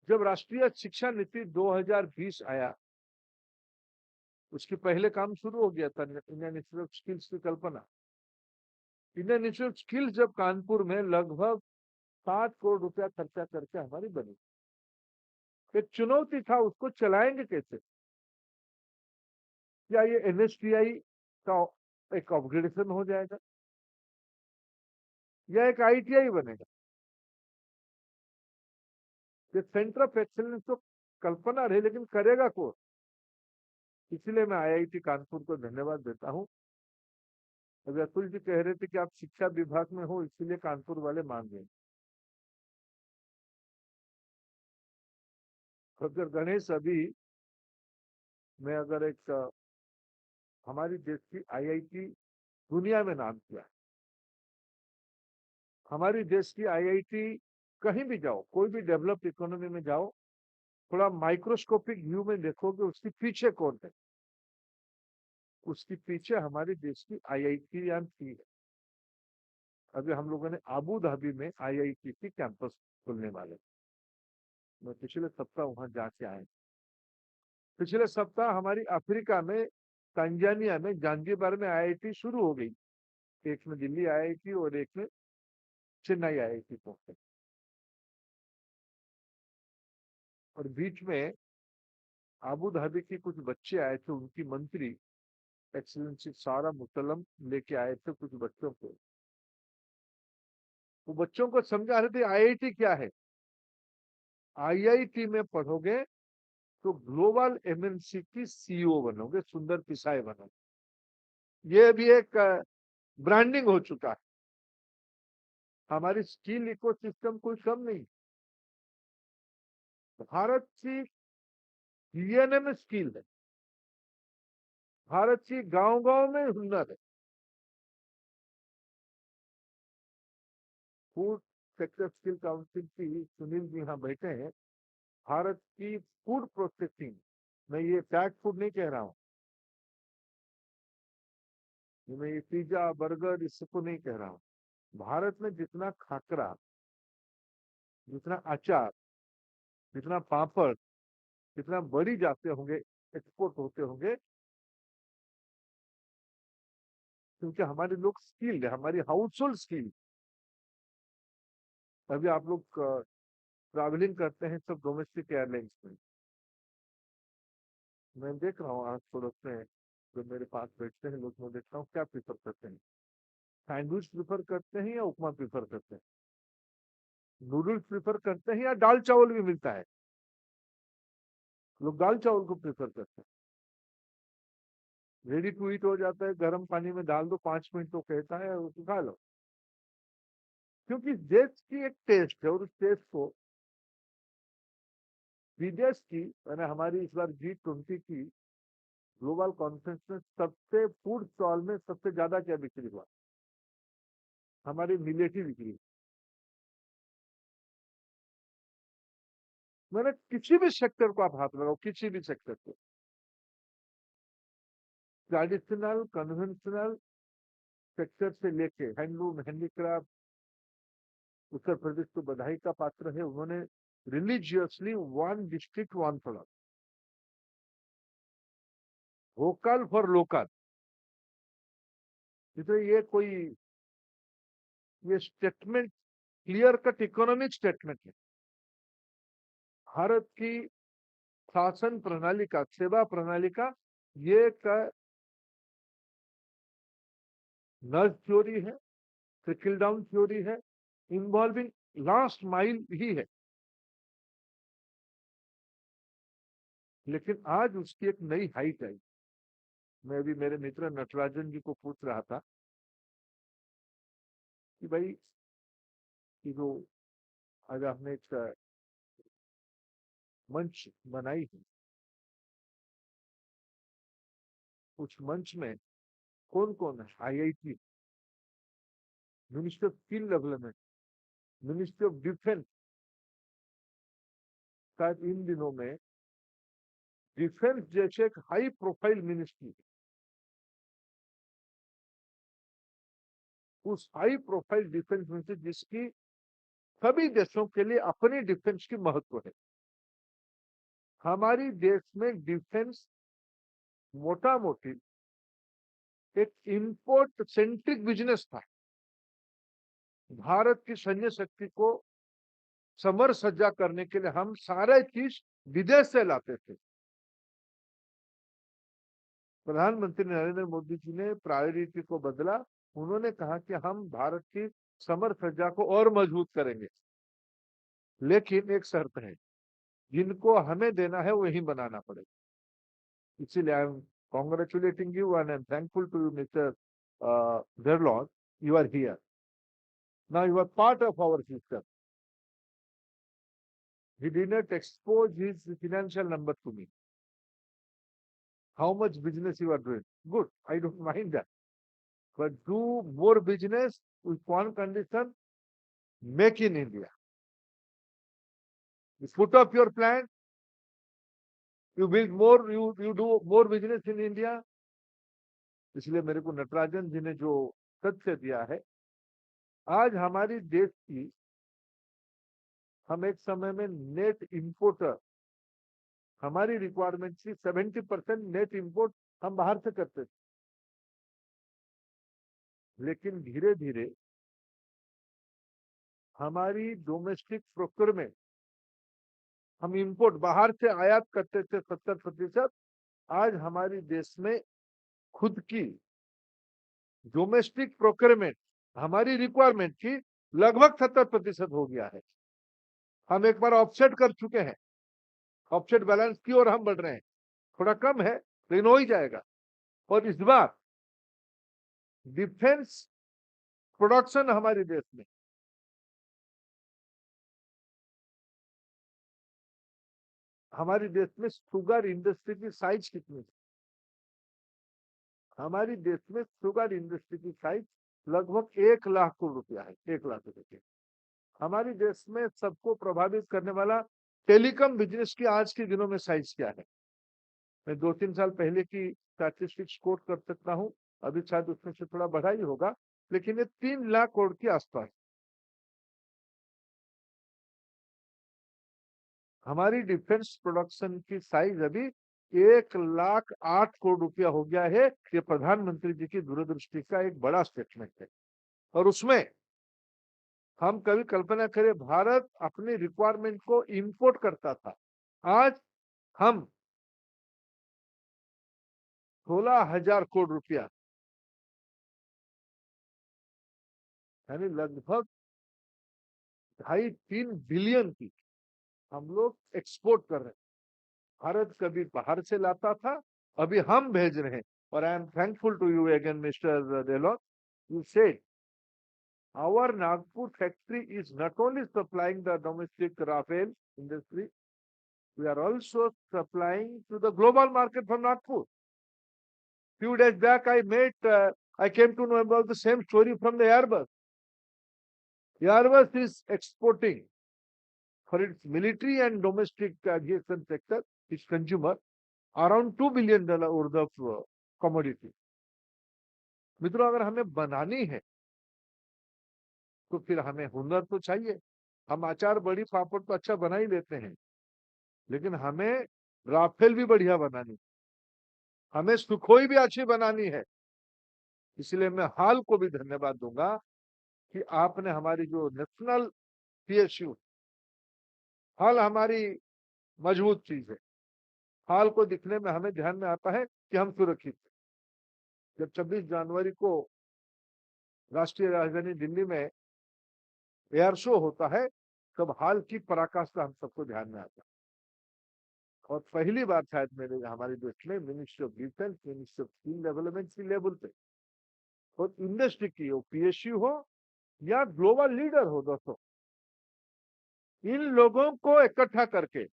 जब राष्ट्रीय शिक्षा नीति 2020 आया, उसके पहले काम शुरू हो गया था इंडियन इंस्टीट्यूट ऑफ स्किल्स की कल्पना। इंडियन इंस्टीट्यूट ऑफ स्किल्स जब कानपुर में लगभग 7 करोड़ रुपया खर्चा करके हमारी बनी, एक चुनौती था उसको चलाएंगे कैसे। क्या ये एनएसटीआई का एक अपग्रेडेशन हो जाएगा या एक आईटीआई बनेगा। ये सेंटर ऑफ एक्सीलेंस तो कल्पना रही, लेकिन करेगा कौन। इसलिए मैं आईआईटी कानपुर को धन्यवाद देता हूं। अभी अतुल जी कह रहे थे कि आप शिक्षा विभाग में हो, इसीलिए कानपुर वाले मान गए। अगर गणेश अभी मैं अगर एक हमारी देश की आईआईटी दुनिया में नाम किया है। हमारी देश की आईआईटी कहीं भी जाओ, कोई भी डेवलप्ड इकोनॉमी में जाओ, थोड़ा माइक्रोस्कोपिक व्यू में देखोगे उसके पीछे कौन है। उसके पीछे हमारे देश की आईआईटी थी। अभी हम लोगों ने आबू धाबी में आईआईटी की कैंपस खुलने वाले, मैं पिछले सप्ताह वहां जाके आए। पिछले सप्ताह हमारी अफ्रीका में तंजानिया में जांजिबार में आईआईटी शुरू हो गई। एक में दिल्ली आईआईटी और एक में चेन्नई आईआईटी पहुंचे। और बीच में आबू धाबी के कुछ बच्चे आए थे, उनकी मंत्री एक्सीलेंसी सारा मुसलम लेके आए थे कुछ बच्चों को। वो बच्चों को समझा रहे थे आईआईटी क्या है। आईआईटी में पढ़ोगे तो ग्लोबल एमएनसी की सीईओ बनोगे, सुंदर पिचाई बनोगे। ये भी एक ब्रांडिंग हो चुका है। हमारी स्किल इकोसिस्टम कोई कम नहीं। भारत की डीएनए में स्किल है, भारत की गांव गांव में हुनर है। फूड सेक्टर स्किल काउंसिल की सुनील जी यहाँ बैठे हैं। भारत की फूड प्रोसेसिंग, मैं ये पैक फूड नहीं कह रहा हूँ, मैं ये पिज्जा बर्गर इसको नहीं कह रहा हूँ। भारत में जितना खाकरा, जितना अचार, जितना पापड़, जितना बड़ी जाते होंगे, एक्सपोर्ट होते होंगे, क्योंकि हमारे लोग स्किल्ड है, हमारी हाउस होल्ड स्किल। अभी आप लोग ट्रैवलिंग करते हैं सब डोमेस्टिक एयरलाइंस में, मैं देख रहा हूँ आस पड़ोस में जो मेरे पास बैठते हैं लोग, मैं देखता हूँ क्या प्रीफर करते हैं। सैंडविच प्रीफर करते हैं या उपमा प्रीफर करते हैं, नूडल्स प्रीफर करते हैं या दाल चावल भी मिलता है, लोग दाल चावल को प्रीफर करते हैं। रेडी टू ईट हो जाता है, गर्म पानी में डाल दो, 5 मिनट तो कहता है, उसको खा लो। क्योंकि देश की एक टेस्ट है और उस टेस्ट को विदेश की मैंने हमारी इस बार G20 की ग्लोबल कॉन्फ्रेंस में सबसे फूड स्टॉल में सबसे ज्यादा क्या बिक्री हुआ? हमारी मिलेटी बिक्री। मैंने किसी भी सेक्टर को आप हाथ लगाओ, किसी भी सेक्टर को, ट्रेडिशनल कन्वेंशनल सेक्टर से लेके हैंडलूम हैंडीक्राफ्ट, उत्तर प्रदेश तो बधाई का पात्र है, उन्होंने religiously one district one product, vocal for local. इसलिए ये statement clear cut economic statement है। भारत की शासन प्रणाली का, सेवा प्रणाली का ये एक नर्स थ्योरी है, ट्रिकल डाउन थ्योरी है, इन्वॉल्विंग लास्ट माइल ही है। लेकिन आज उसकी एक नई हाइट आई। मैं भी मेरे मित्र नटराजन जी को पूछ रहा था कि भाई कि जो आज आपने एक मंच बनाई है, उस मंच में कौन कौन है? IIT, ministry of skill development, ministry of defence. शायद इन दिनों में डिफेंस जैसे एक हाई प्रोफाइल मिनिस्ट्री, उस हाई प्रोफाइल डिफेंस मिनिस्ट्री जिसकी सभी देशों के लिए अपनी डिफेंस की महत्व है। हमारी देश में डिफेंस मोटा मोटी एक इंपोर्ट सेंट्रिक बिजनेस था। भारत की सैन्य शक्ति को समर सज्जा करने के लिए हम सारे चीज विदेश से लाते थे। प्रधानमंत्री नरेंद्र मोदी जी ने प्रायोरिटी को बदला। उन्होंने कहा कि हम भारत की समर सज्जा को और मजबूत करेंगे, लेकिन एक शर्त है, जिनको हमें देना है वही बनाना पड़ेगा। इसीलिए I am congratulating you and I'm thankful to you, Mr. Derlon. You are here. Now you are part of our system. He did not expose his financial number to me. How much business you are doing? Good. I don't mind that. But do more business with one condition: make in India. You put up your plan. You build more. You do more business in India. इसलिए मेरे को नटराजन जी ने जो तथ्य दिया है, आज हमारी देश की, हम एक समय में नेट इंपोर्टर, हमारी रिक्वायरमेंट की 70% नेट इंपोर्ट हम बाहर से करते थे। लेकिन धीरे धीरे हमारी डोमेस्टिक प्रोक्योरमेंट, हम इंपोर्ट बाहर से आयात करते थे 70%, आज हमारी देश में खुद की डोमेस्टिक प्रोक्योरमेंट हमारी रिक्वायरमेंट की लगभग 70% हो गया है। हम एक बार ऑफसेट कर चुके हैं, ऑफसेट बैलेंस की ओर हम बढ़ रहे हैं। थोड़ा कम है लेकिन हो ही जाएगा। और इस बार डिफेंस प्रोडक्शन हमारे देश में, हमारे देश में शुगर इंडस्ट्री की साइज कितनी है? हमारी देश में शुगर इंडस्ट्री की साइज लगभग 1 लाख करोड़ रुपया है। 1 लाख रुपये। हमारे देश में सबको प्रभावित करने वाला टेलीकॉम बिजनेस की आज के दिनों में साइज क्या है? मैं 2-3 साल पहले की स्टैटिस्टिक्स कोट कर सकता हूं, अभी शायद उसमें से थोड़ा बढ़ा ही होगा, लेकिन ये 3 लाख करोड़ के आसपास। हमारी डिफेंस प्रोडक्शन की साइज अभी 1,08 करोड़ रुपया हो गया है। ये प्रधानमंत्री जी की दूरदृष्टि का एक बड़ा स्टेटमेंट है। और उसमें हम कभी कल्पना करें, भारत अपनी रिक्वायरमेंट को इंपोर्ट करता था, आज हम 16,000 करोड़ रुपया, यानी लगभग 2.5-3 बिलियन की हम लोग एक्सपोर्ट कर रहे हैं। भारत कभी बाहर से लाता था, अभी हम भेज रहे हैं। और I am thankful to you again mister Delon, you said Our Nagpur factory is not only supplying the domestic Rafale industry, we are also supplying to the global market from Nagpur. Few days back, I came to know about the same story from the Airbus. Airbus is exporting for its military and domestic aviation sector, its consumer, around $2 billion worth of commodity. मित्रों, अगर हमें बनानी है तो फिर हमें हुनर तो चाहिए। हम अचार बड़ी पापड़ तो अच्छा बना ही लेते हैं, लेकिन हमें राफेल भी बढ़िया बनानी, हमें सुखोई भी अच्छी बनानी है। इसलिए मैं हाल को भी धन्यवाद दूंगा कि आपने हमारी जो नेशनल पीएसयू, हाल हमारी मजबूत चीज है। हाल को दिखने में हमें ध्यान में आता है कि हम सुरक्षित हैं। जब 26 जनवरी को राष्ट्रीय राजधानी दिल्ली में एयर शो होता है, तब हाल की पराकाष्ठा हम सबको ध्यान में आता है। और पहली बार शायद मेरे हमारे देश में ministry of defence, ministry of skill development की लेवल पे और इंडस्ट्री की हो, पीएसयू हो या ग्लोबल लीडर हो, दोस्तों, इन लोगों को इकट्ठा करके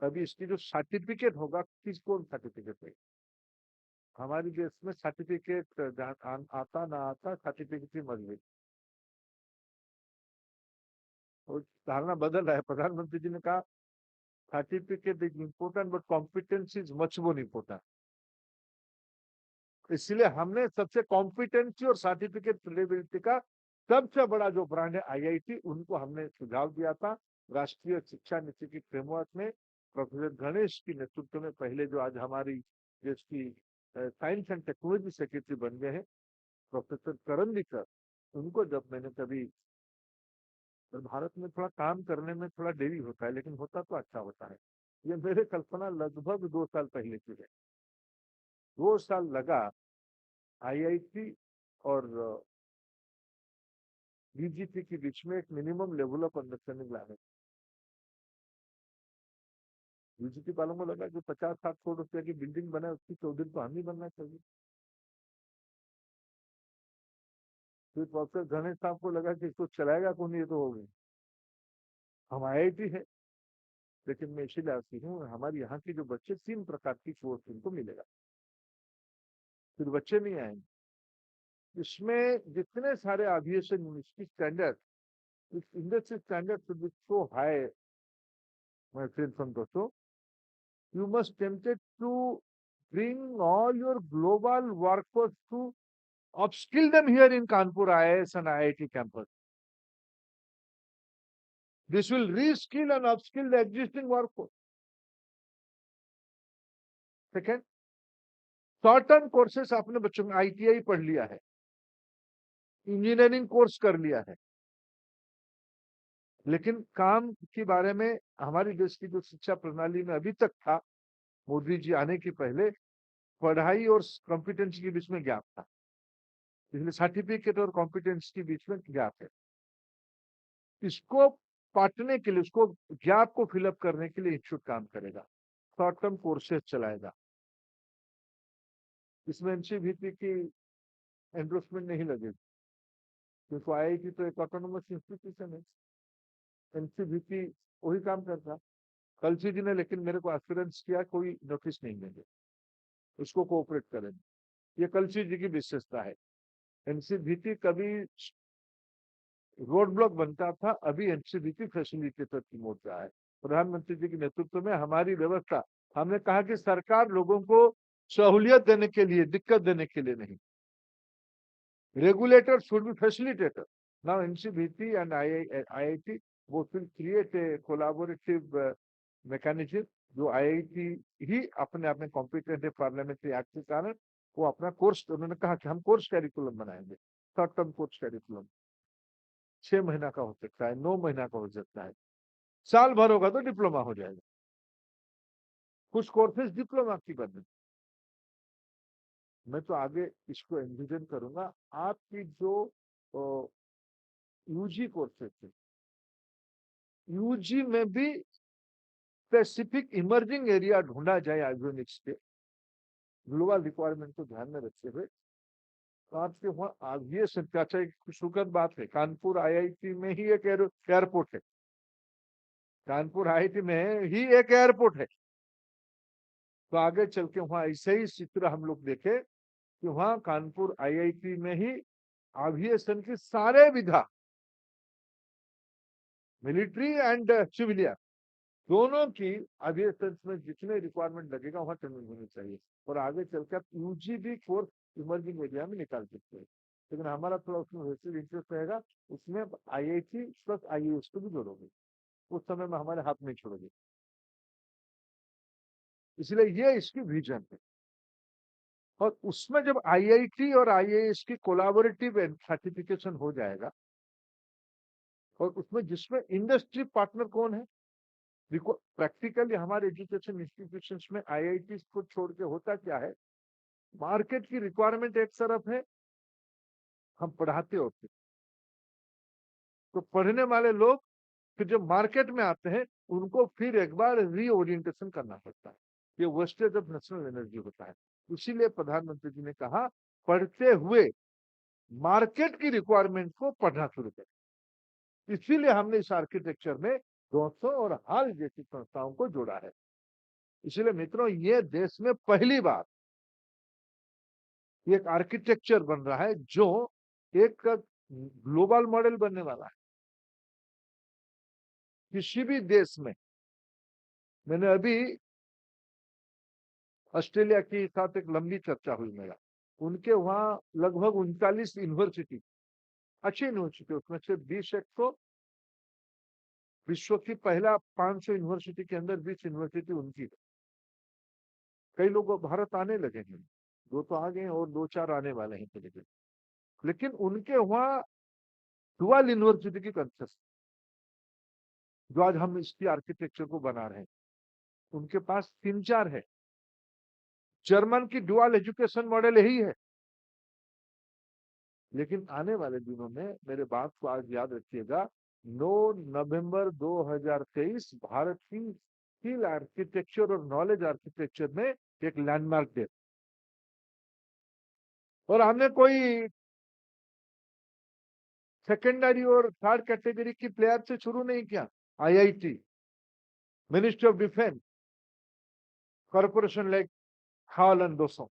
अभी इसकी जो सर्टिफिकेट होगा, किस कौन सर्टिफिकेट है, हमारे देश में सर्टिफिकेट आता ना आता, सर्टिफिकेट ही मजबूत। और धारणा बदल रहा है। प्रधानमंत्री जी ने कहा certificate is important but competence is much more important. इसलिए हमने सबसे कॉम्पिटेंसी और सर्टिफिकेट रिलेबिलिटी का सबसे बड़ा जो ब्रांड है आईआईटी, उनको हमने सुझाव दिया था राष्ट्रीय शिक्षा नीति की फ्रेमवर्क में। प्रोफेसर गणेश की नेतृत्व में पहले जो आज हमारी देश की साइंस एंड टेक्नोलॉजी सेक्रेटरी बन गए हैं, प्रोफेसर करंदीकर, उनको जब मैंने कभी, भारत में थोड़ा काम करने में थोड़ा देरी होता है, लेकिन होता तो अच्छा होता है। ये मेरे कल्पना लगभग 2 साल पहले की है। 2 साल लगा आईआईटी और डीजीपी के बीच में एक मिनिमम लेवल ऑफ अंडरस्टैंडिंग लाने। डीजीपी वालों को लगा कि 50-60 करोड़ रुपए की बिल्डिंग बना, उसकी चौधरी तो हम ही बनना चाहिए। फिर प्रोफेसर गणेश साहब को लगा कि इसको चलाएगा कौन, ये तो हो गई, हम आईआईटी है। लेकिन मैं इसीलिए आती हूँ, हमारे यहाँ के जो बच्चे 3 प्रकार की कोर्स इनको मिलेगा, फिर बच्चे नहीं आएंगे। इसमें जितने सारे aviation university standard, industry standard should be so high, my friends from Dassault. You must tempted to bring all your global workforce to upskill them here in Kanpur IIS and IIT campus. This will reskill and upskill the existing workforce. Second, short-term courses आपने बच्चों में ITI पढ़ लिया है, engineering course कर लिया है, लेकिन काम के बारे में हमारी देश की जो शिक्षा प्रणाली में अभी तक था, मोदी जी आने के पहले, पढ़ाई और कॉम्पिटेंसी के बीच में गैप था। इसलिए सर्टिफिकेट और कॉम्पिटेंस के बीच में गैप है। इसको पाटने के लिए, उसको गैप को फिलअप करने के लिए इंस्टीट्यूट काम करेगा, शॉर्ट टर्म कोर्सेज चलाएगा। इसमें एनसीवीटी की एंडोर्समेंट नहीं लगेगी, क्योंकि आईआईटी तो एक ऑटोनोमस इंस्टीट्यूशन है, एनसीवीटी वही काम करता। कलसी जी ने लेकिन मेरे को एश्योरेंस किया कोई नोटिस नहीं देंगे, उसको कोऑपरेट करेंगे। ये कलसी जी की विशेषता है। एनसीवीटी कभी रोड ब्लॉक बनता था, अभी एनसीवीटी फैसिलिटेटर की मोड पे है। प्रधानमंत्री जी के नेतृत्व में हमारी व्यवस्था, हमने कहा कि सरकार लोगों को सहूलियत देने के लिए, दिक्कत देने के लिए नहीं। Regulator should be facilitator. Now NCVT and IIT वो will create a collaborative mechanism, जो आईआईटी ही अपने आप में कॉम्पिटेंट है पार्लियामेंट्री एक्ट के कारण। वो अपना कोर्स, उन्होंने कहा कि हम कोर्स कैरिकुलम बनाएंगे, शॉर्ट टर्म कोर्स कैरिकुलम 6 महीना का हो सकता है, 9 महीना का हो सकता है, साल भर होगा तो डिप्लोमा हो जाएगा। कुछ कोर्सेज डिप्लोमा की बने। मैं तो आगे इसको एनविजन करूंगा, आपकी जो यूजी कोर्सेज थे, यूजी में भी स्पेसिफिक इमर्जिंग एरिया ढूंढा जाए एवियोनिक्स के, ग्लोबल रिक्वायरमेंट को ध्यान में रखते हुए। तो आपके वहाँ ये अच्छा एक सुखद बात है, कानपुर आईआईटी में ही एक एयरपोर्ट है, कानपुर आईआईटी में ही एक एयरपोर्ट है। तो आगे चल के वहाँ ऐसे ही चित्र हम लोग देखे कि वहाँ कानपुर आईआईटी में ही एविएशन की सारे विधा, मिलिट्री एंड सिविलियन दोनों की एविएशन में जितने रिक्वायरमेंट लगेगा वहाँ ट्रेनिंग होनी चाहिए। और आगे चलकर आप यूजी भी कोर्स इमर्जिंग एरिया में निकाल सकते हैं। लेकिन हमारा थोड़ा उसमें वैसे इंटरेस्ट रहेगा, उसमें आईआईटी प्लस आईएएस को भी जोड़ोगे, उस समय में हमारे हाथ नहीं छोड़ोगे। इसलिए ये इसकी विजन है। और उसमें जब आईआईटी और आईएएस की कोलैबोरेटिव सर्टिफिकेशन हो जाएगा, और उसमें जिसमें इंडस्ट्री पार्टनर कौन है, प्रैक्टिकली हमारे एजुकेशन इंस्टीट्यूशंस में आईआईटी को छोड़ के होता क्या है, मार्केट की रिक्वायरमेंट एक तरफ है, हम पढ़ाते होते, तो पढ़ने वाले लोग फिर जब मार्केट में आते हैं उनको फिर एक बार रीओरिएंटेशन करना पड़ता है। ये वेस्टेज ऑफ नेशनल एनर्जी होता है। इसीलिए प्रधानमंत्री जी ने कहा पढ़ते हुए मार्केट की रिक्वायरमेंट को पढ़ना शुरू करें। इसीलिए हमने इस आर्किटेक्चर में 200 और हाल जैसी संस्थाओं को जोड़ा है। इसलिए मित्रों, ये देश में पहली बार एक आर्किटेक्चर बन रहा है जो एक ग्लोबल मॉडल बनने वाला है। किसी भी देश में, मैंने अभी ऑस्ट्रेलिया के साथ एक लंबी चर्चा हुई मेरा, उनके वहां लगभग 39 यूनिवर्सिटी, अच्छी यूनिवर्सिटी, उसमें से 20 एक तो विश्व की पहला 500 यूनिवर्सिटी के अंदर 20 यूनिवर्सिटी उनकी है। कई लोग भारत आने लगे हैं, 2 तो आ गए और 2-4 आने वाले हैं चले गए। लेकिन उनके वहां डुअल यूनिवर्सिटी की कंसेप्ट, जो आज हम इसकी आर्किटेक्चर को बना रहे हैं, उनके पास 3-4 है। जर्मन की डुअल एजुकेशन मॉडल यही है। लेकिन आने वाले दिनों में मेरे बात को आज याद रखिएगा, 9 नवंबर 2023 भारत की स्किल आर्किटेक्चर और नॉलेज आर्किटेक्चर में एक लैंडमार्क डे। और हमने कोई सेकेंडरी और थर्ड कैटेगरी की प्लेयर से शुरू नहीं किया। IIT, ministry of defence, corporation like hall and दोसो,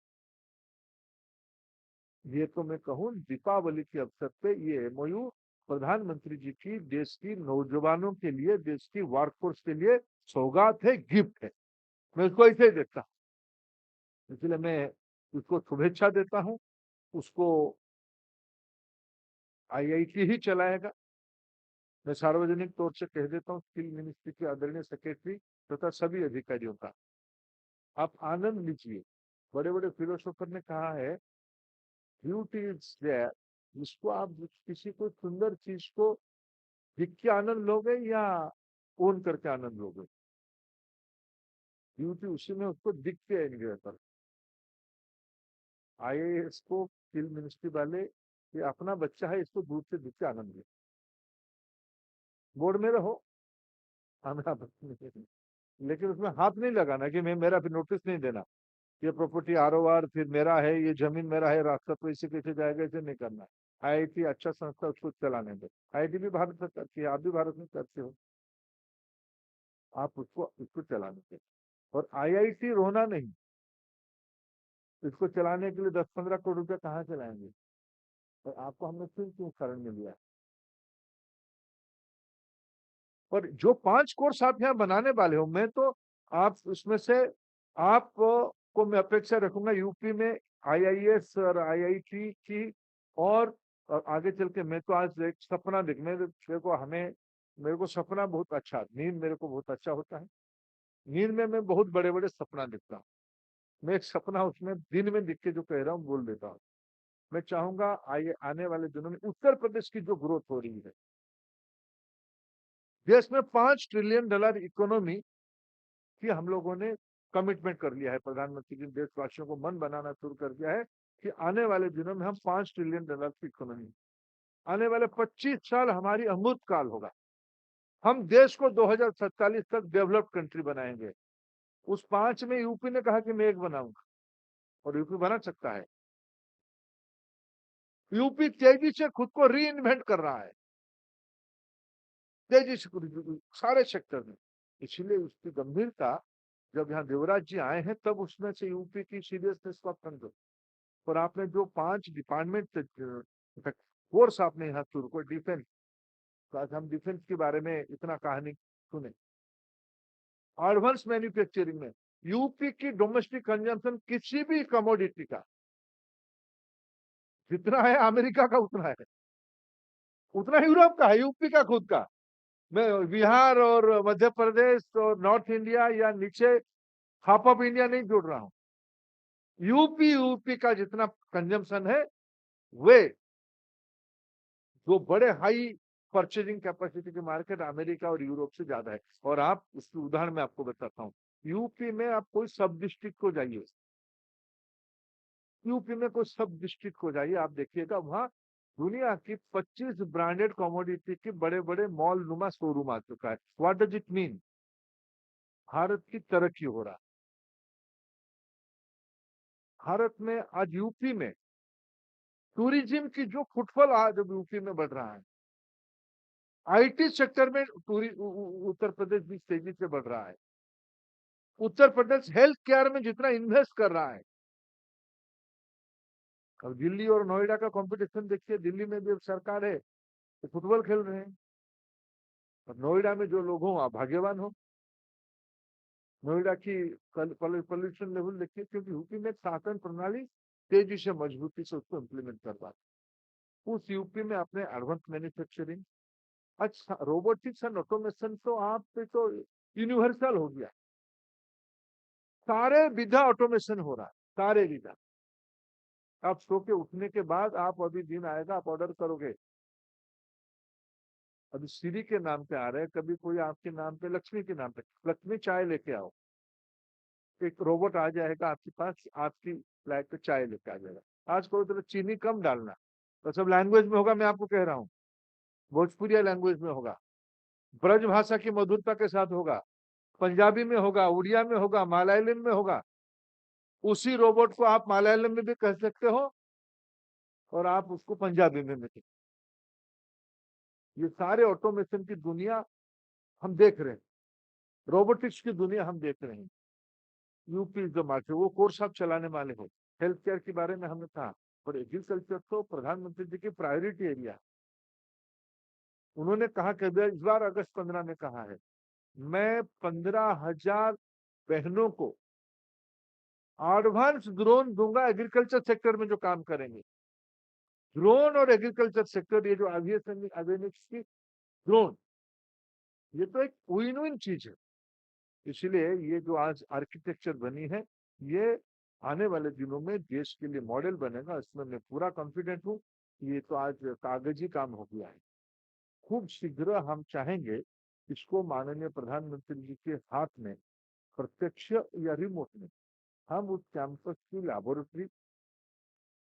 ये तो मैं कहूं दीपावली के अवसर पे ये एमओयू प्रधानमंत्री जी की देश की नौजवानों के लिए, देश की वर्कफोर्स के लिए सौगात है, गिफ्ट है। मैं उसको ऐसे ही देखता हूं। इसलिए मैं उसको शुभेच्छा देता हूं। उसको आईआईटी ही चलाएगा। मैं सार्वजनिक तौर से कह देता हूं स्किल मिनिस्ट्री के आदरणीय सेक्रेटरी तथा सभी अधिकारियों का, आप आनंद लीजिए। बड़े बड़े फिलोसोफर ने कहा है, ब्यूटी इज देयर, जिसको आप किसी को सुंदर चीज को दिख के आनंद लोगे या ओन करके आनंद लोगे, ब्यूटी उसी में उसको दिख के एंजॉय करो। आईएएस को स्किल मिनिस्ट्री वाले, ये अपना बच्चा है, इसको दूर से दिख के आनंद ले। बोर्ड में रहो, लेकिन उसमें हाथ नहीं लगाना कि मैं, मेरा फिर नोटिस नहीं देना, ये प्रॉपर्टी आरओआर फिर मेरा है, ये जमीन मेरा है, रास्ता तो इसे कैसे जाएगा, इसे नहीं करना है। आईआईटी अच्छा संस्था, उसको चलाने दो। आईआईटी भी भारत सरकार की है, आप भी भारत में करते हो, आप उसको चलाने दो। और आईआईटी रोना नहीं, इसको चलाने के लिए 10-15 करोड़ रुपया कहाँ से लाएंगे, और आपको हमने क्यों शरण में लिया। और जो 5 कोर्स आप यहाँ बनाने वाले हो, मैं तो आप उसमें से आप को मैं अपेक्षा रखूंगा यूपी में आईआईएस और आईआईटी की। और आगे चल के मैं तो आज एक सपना देख, मेरे को सपना बहुत अच्छा, नींद मेरे को बहुत अच्छा होता है। नींद में मैं बहुत बड़े बड़े सपना देखता हूँ। मैं एक सपना उसमें दिन में दिख के जो कह रहा हूँ बोल देता हूँ। मैं चाहूंगा आने वाले दिनों में उत्तर प्रदेश की जो ग्रोथ हो रही है, देश में $5 ट्रिलियन इकोनॉमी की हम लोगों ने कमिटमेंट कर लिया है। प्रधानमंत्री जी ने देशवासियों को मन बनाना शुरू कर दिया है कि आने वाले दिनों में हम $5 ट्रिलियन की इकोनॉमी, आने वाले 25 साल हमारी अमृत काल होगा। हम देश को 2047 तक डेवलप्ड कंट्री बनाएंगे। उस 5 में यूपी ने कहा कि मैं एक बनाऊंगा, और यूपी बना सकता है। यूपी तेजी से खुद को री इन्वेंट कर रहा है, तेजी से सारे सेक्टर में। इसलिए उसकी गंभीरता, जब यहाँ देवराज जी आए हैं तब उसमें से यूपी की सीरियसनेस को आप समझो। और आपने जो 5 डिपार्टमेंट कोर्स आपने यहाँ शुरू को डिफेंस, तो आज हम डिफेंस के बारे में इतना कहानी सुने। एडवांस मैन्युफैक्चरिंग में यूपी की डोमेस्टिक कंजम्पशन किसी भी कमोडिटी का जितना है अमेरिका का उतना है, उतना यूरोप का है, यूपी का खुद का। मैं बिहार और मध्य प्रदेश और नॉर्थ इंडिया या नीचे हाफ ऑफ इंडिया नहीं जोड़ रहा हूं। यूपी का जितना कंजम्पशन है वे जो बड़े हाई परचेजिंग कैपेसिटी के मार्केट अमेरिका और यूरोप से ज्यादा है। और आप उसकी उदाहरण मैं आपको बताता हूँ। यूपी में आप कोई सब डिस्ट्रिक्ट को जाइए, यूपी में कोई सब डिस्ट्रिक्ट को जाइए, आप देखिएगा वहां दुनिया की 25 ब्रांडेड कमोडिटी के बड़े बड़े मॉल नुमा शोरूम आ चुका है। What does it mean? Bharat की तरक्की हो रहा है। भारत में आज यूपी में टूरिज्म की जो फुटफॉल आज यूपी में बढ़ रहा है, आईटी सेक्टर में उत्तर प्रदेश भी तेजी से बढ़ रहा है। उत्तर प्रदेश हेल्थ केयर में जितना इन्वेस्ट कर रहा है, अब दिल्ली और नोएडा का कंपटीशन देखिए, दिल्ली में भी अब सरकार है तो फुटबॉल खेल रहे हैं। और नोएडा में जो लोग हो आप भाग्यवान हो। नोएडा की पॉल्यूशन लेवल देखिए, क्योंकि यूपी में शासन प्रणाली तेजी से मजबूती से उसको इम्प्लीमेंट कर रहा है। उस यूपी में अपने एडवांस मैन्युफैक्चरिंग, अच्छा रोबोटिक्स एंड ऑटोमेशन तो आप पे तो यूनिवर्सल हो गया। सारे विधा ऑटोमेशन हो रहा है, सारे विधा। आप सो के उठने के बाद आप अभी दिन आएगा आप ऑर्डर करोगे, अभी श्री के नाम पे आ रहे हैं, कभी कोई आपके नाम पे लक्ष्मी के नाम पे, लक्ष्मी चाय लेके आओ, एक रोबोट आ जाएगा आपके पास, आपकी फ्लैट पे चाय लेके आ जाएगा। आज कोई तो चीनी कम डालना, तो सब लैंग्वेज में होगा, मैं आपको कह रहा हूँ भोजपुरिया लैंग्वेज में होगा, ब्रज भाषा की मधुरता के साथ होगा, पंजाबी में होगा, उड़िया में होगा, मलयालम में होगा। उसी रोबोट को आप मलयालम में भी कह सकते हो और आप उसको पंजाबी में भी। ये सारे ऑटोमेशन की दुनिया हम देख रहे हैं, रोबोटिक्स की दुनिया हम देख रहे हैं। यूपी जो मार्केट, वो कोर्स आप चलाने वाले हो। हेल्थ केयर के बारे में हमने कहा, और एग्रीकल्चर तो प्रधानमंत्री जी की प्रायोरिटी एरिया। उन्होंने कहा कि इस बार अगस्त 15 में कहा है, मैं 15,000 बहनों को एडवांस ड्रोन दूंगा एग्रीकल्चर सेक्टर में जो काम करेंगे। ड्रोन और एग्रीकल्चर सेक्टर, ये जो एविएशन एवियनिक्स की ड्रोन, ये तो एक विन विन चीज है। इसलिए ये जो आज आर्किटेक्चर बनी है, ये आने वाले दिनों में देश के लिए मॉडल बनेगा, इसमें मैं पूरा कॉन्फिडेंट हूँ। ये तो आज कागजी काम हो गया है, खूब शीघ्र हम चाहेंगे इसको माननीय प्रधानमंत्री जी के हाथ में प्रत्यक्ष या रिमोट में हम उस कैंपस की लैबोरेटरी,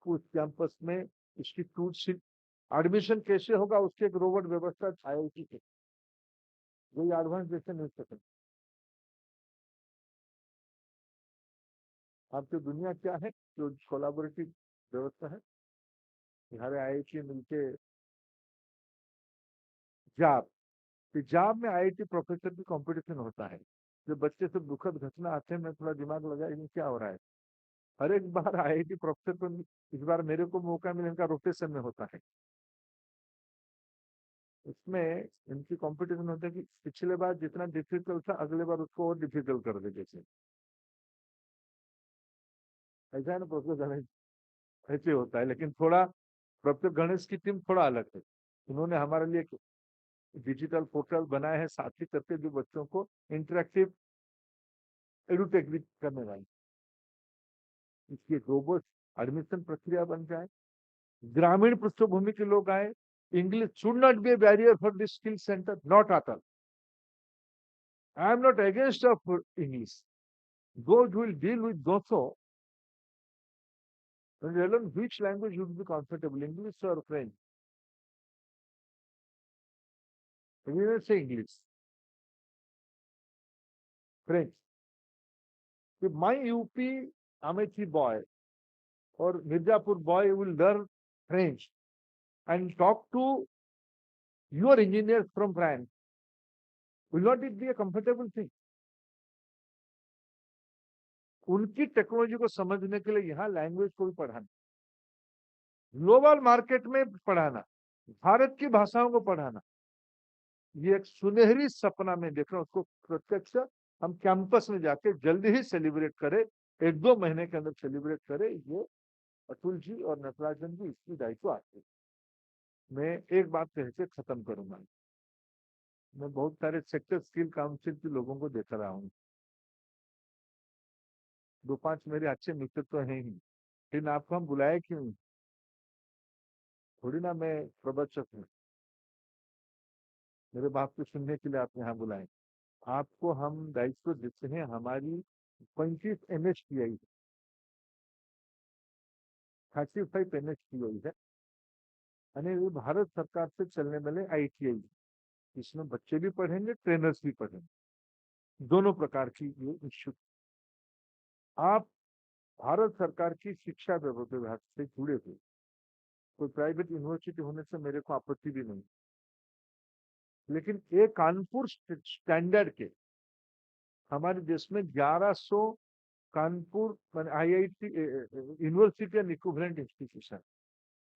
उस कैंपस में इसकी टूल शीट, एडमिशन कैसे होगा उसकी एक रोबोट व्यवस्था आईआईटी के, वही एडवांस जैसे मिल सके। आपकी दुनिया क्या है जो कोलाबोरेटिव व्यवस्था है, हमारे आईआईटी मिलके जाब, जाब में आईआईटी प्रोफेसर की कंपटीशन होता है। जो बच्चे सब दुखद घटना आते हैं, मैं थोड़ा दिमाग लगा इनमें क्या हो रहा है। हर एक बार आईआईटी प्रोफेसर को, इस बार मेरे को मौका मिले, इनका रोटेशन में होता है। इसमें इनकी कंपटीशन होता है कि पिछले बार जितना डिफिकल्ट था अगले बार उसको और डिफिकल्ट कर दे, जैसे ऐसा है ना प्रोफेसर गणेश, ऐसे होता है। लेकिन थोड़ा प्रोफेसर गणेश की टीम थोड़ा अलग है, उन्होंने हमारे लिए डिजिटल पोर्टल बनाए हैं, साथ ही करके जो बच्चों को इंटरेक्टिव एडुटेक भी करने वाले, इसकी रोबोट एडमिशन प्रक्रिया बन जाए, ग्रामीण पृष्ठभूमि के लोग आए। English should not be A barrier for this skill centre, not at all. I am not against of English, those who will deal with Doso, when they learn which language you will be comfortable, English or French. We will say English, French. If my UP Amethi boy or Mirzapur boy will learn French and talk to your engineers from France, will not it be a comfortable thing? उनकी technology को समझने के लिए यहाँ language को भी पढ़ाना, global market में पढ़ाना, भारत की भाषाओं को पढ़ाना, ये एक सुनहरी सपना में देख रहा हूं। उसको प्रत्यक्ष हम कैंपस में जाके जल्दी ही सेलिब्रेट करें, 1-2 महीने के अंदर सेलिब्रेट करें। ये अतुल जी और नटराजन जी इसकी दायित्व आते। मैं एक बात कह के खत्म करूंगा। मैं बहुत सारे सेक्टर स्किल काउंसिल के लोगों को देख रहा हूँ, 2-5 मेरे अच्छे मित्र तो हैं ही, लेकिन आपको हम बुलाए क्यों? थोड़ी ना मैं प्रवचक हूँ, मेरे बात को सुनने के लिए आप यहाँ बुलाए। आपको हम दायित्व देते हैं, हमारी 25 NHTI 35 NHTI है, यानी ये भारत सरकार से चलने वाले ITI, इसमें बच्चे भी पढ़ेंगे, ट्रेनर्स भी पढ़ेंगे, दोनों प्रकार की ये इंस्टीट्यूट। आप भारत सरकार की शिक्षा विभाग से जुड़े हुए कोई प्राइवेट यूनिवर्सिटी होने से मेरे को आपत्ति भी नहीं, लेकिन एक कानपुर स्टैंडर्ड के हमारे देश में 1100 Kanpur IIT university and equivalent institution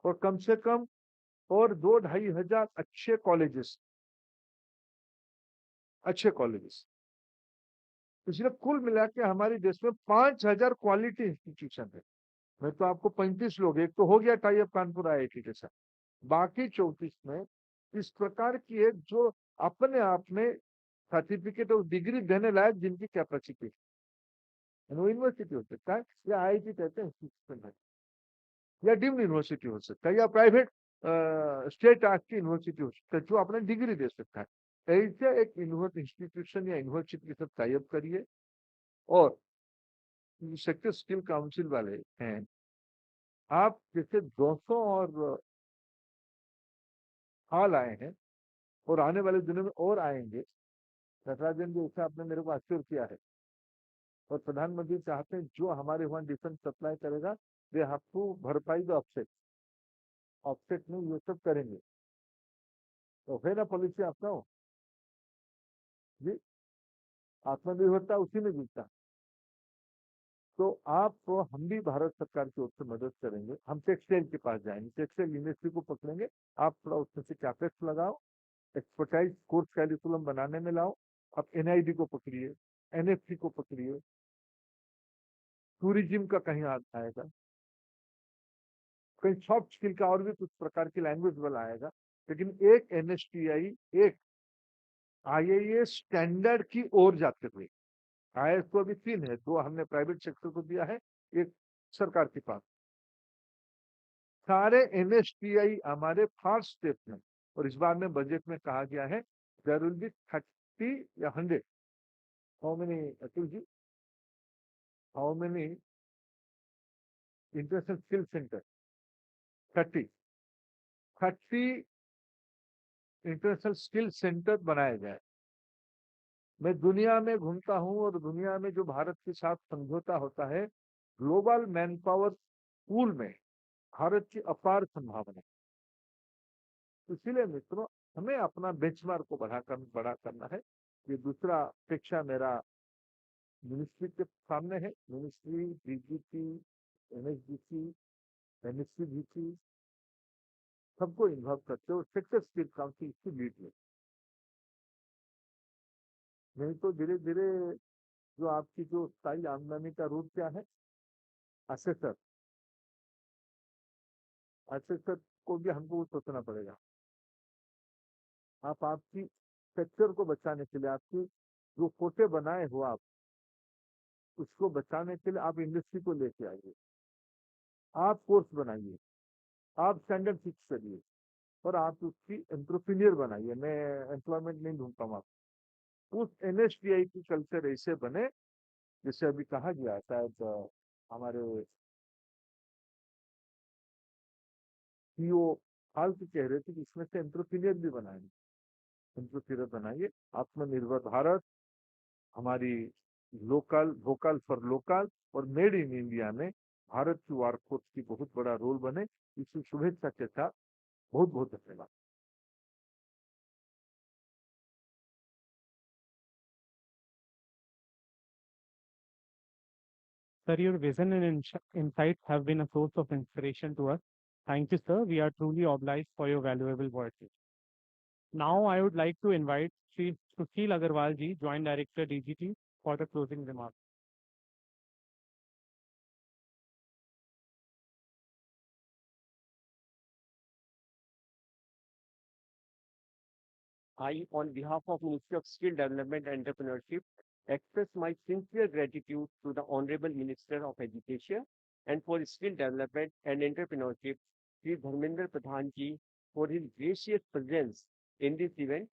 और कम से कम और 2-2.5 हजार अच्छे कॉलेजेस, इसलिए कुल मिला के हमारे देश में 5000 क्वालिटी इंस्टीट्यूशन है। मैं तो आपको 35 लोग, एक तो हो गया टाई अप कानपुर IIT के साथ, बाकी 34 में इस प्रकार की एक जो अपने आप में सर्टिफिकेट और डिग्री देने लायक जिनकी कैपेसिटी वो यूनिवर्सिटी हो सकता है या IIT कहते हैं इंस्टीट्यूशन है, या डीम्ड यूनिवर्सिटी हो सकता है, या प्राइवेट स्टेट आर्ट की यूनिवर्सिटी हो सकता है जो अपने डिग्री दे सकता है। ऐसे एक इंस्टीट्यूशन या यूनिवर्सिटी के साथ टाई अप करिए। और सेक्टर स्किल काउंसिल वाले हैं, आप जैसे 200 और हाल आए हैं और आने वाले दिनों में और आएंगे। नटराजन जी, ऐसा आपने मेरे को आश्चर्य किया है, और प्रधानमंत्री चाहते हैं जो हमारे वहां डिफेंस सप्लाई करेगा वे आपको भरपाई द ऑफसेट में ये सब करेंगे, तो है ना पॉलिसी आपका हो जी, आत्मनिर्भरता उसी में जीतता। तो आप हम भी भारत सरकार की ओर से मदद करेंगे, हम टेक्सटाइल के पास जाएंगे, टेक्सटाइल इंडस्ट्री को पकड़ेंगे, आप थोड़ा उसमें से कैपेक्स लगाओ, एक्सपर्टाइज कोर्स कैरिकुलम बनाने में लाओ, आप NID को पकड़िए, NFC को पकड़िए, टूरिज्म का कहीं आएगा, कहीं सॉफ्ट स्किल का और भी कुछ प्रकार की लैंग्वेज वाला आएगा, लेकिन एक NHTI एक IAS स्टैंडर्ड की ओर जाते हुए, IAS तो अभी 3 है, 2 हमने प्राइवेट सेक्टर को दिया है, एक सरकार के पास, सारे NHTI हमारे फर्स्ट स्टेप में। और इस बार में बजट में कहा गया है देयर विल बी 30 या 100, how many Atul ji, how many international skill centre? 30 international skill centre बनाए जाए। मैं दुनिया में घूमता हूं और दुनिया में जो भारत के साथ समझौता होता है, ग्लोबल मैन पावर पूल में भारत की अपार संभावना। इसीलिए मित्रों, हमें अपना बेंचमार्क को बड़ा करना है। ये दूसरा अपेक्षा मेरा मिनिस्ट्री के सामने है, मिनिस्ट्री, DGP, NSDC, NSCDC सबको इन्वॉल्व करते हो, सेक्टर स्किल काउंसिल की लीड में। नहीं तो धीरे धीरे जो आपकी जो स्थायी आमदनी का रूप क्या है, असेसर, असेसर को भी हमको सोचना पड़ेगा। आप आपकी सेक्टर को बचाने के लिए, आपकी जो कोटे बनाए हो आप, उसको बचाने के लिए आप इंडस्ट्री को लेके आइए, आप कोर्स बनाइए, आप स्टैंडर्ड फिक्स करिए, और आप उसकी एंटरप्रेन्योर बनाइए। मैं एम्प्लॉयमेंट नहीं ढूंढता हूँ, आप उस NHTI की कल्चर ऐसे बने जैसे अभी कहा गया, शायद हमारे CEO हाल की कह रहे थे कि इसमें से एंटरप्रेन्योर भी बनाएंगे, एंटरप्रेन्योर बनाइए। आत्मनिर्भर भारत, हमारी लोकल, वोकल फॉर लोकल और मेड इन इंडिया में भारत की वर्कफोर्स की बहुत बड़ा रोल बने, इसकी शुभेच्छा के साथ बहुत बहुत धन्यवाद। Sir, your vision and insights have been a source of inspiration to us. Thank you, sir. We are truly obliged for your valuable work. Now, I would like to invite Sri Sushil Agarwal ji, Joint Director DGT, for the closing remarks. I, on behalf of Ministry of Skill Development and Entrepreneurship, express my sincere gratitude to the Honorable Minister of Education and for Skill Development and Entrepreneurship, Sri Dharmendra Pradhan ji, for his gracious presence in this event.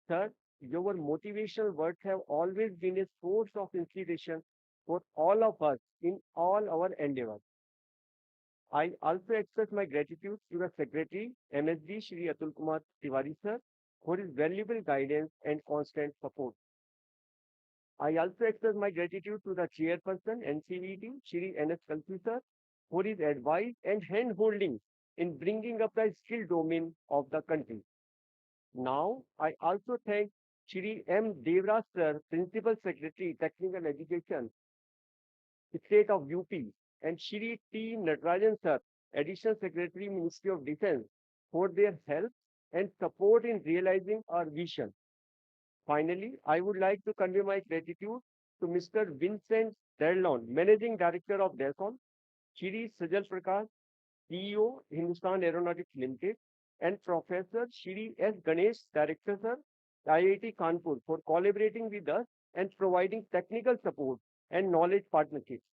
Sir, your motivational words have always been a source of inspiration for all of us in all our endeavors. I also express my gratitude to the Secretary, MSD Shri Atul Kumar Tiwari sir, for his valuable guidance and constant support. I also express my gratitude to the Chairperson, NCVT, Shri NS Kalsi sir, for his advice and hand-holding in bringing up the skill domain of the country. Now, I also thank Shri M. Devraj sir, Principal Secretary, Technical Education, State of UP, and Shri T. Natarajan sir, Additional Secretary, Ministry of Defense, for their help and support in realizing our vision. Finally, I would like to convey my gratitude to Mr. Vincent Derlon, Managing Director of Dassault, Shri Sajal Prakash, CEO, Hindustan Aeronautics Limited, and Professor Shri S. Ganesh, Director Sir, IIT Kanpur, for collaborating with us and providing technical support and knowledge partnerships.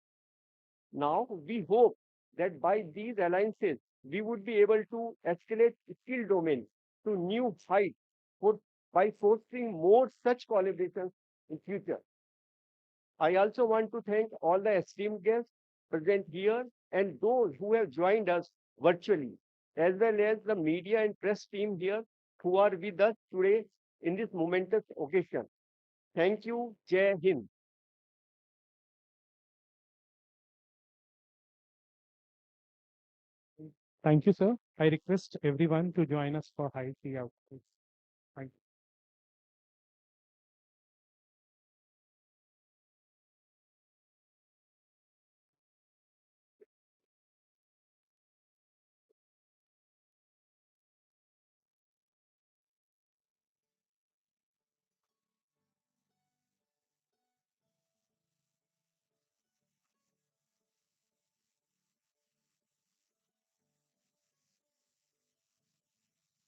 Now, we hope that by these alliances, we would be able to escalate skill domains to new heights for, by fostering more such collaborations in future. I also want to thank all the esteemed guests present here and those who have joined us virtually, as well as the media and press team here who are with us today in this momentous occasion. Thank you. Jai Hind. Thank you, sir. I request everyone to join us for high tea outreach. Thank you.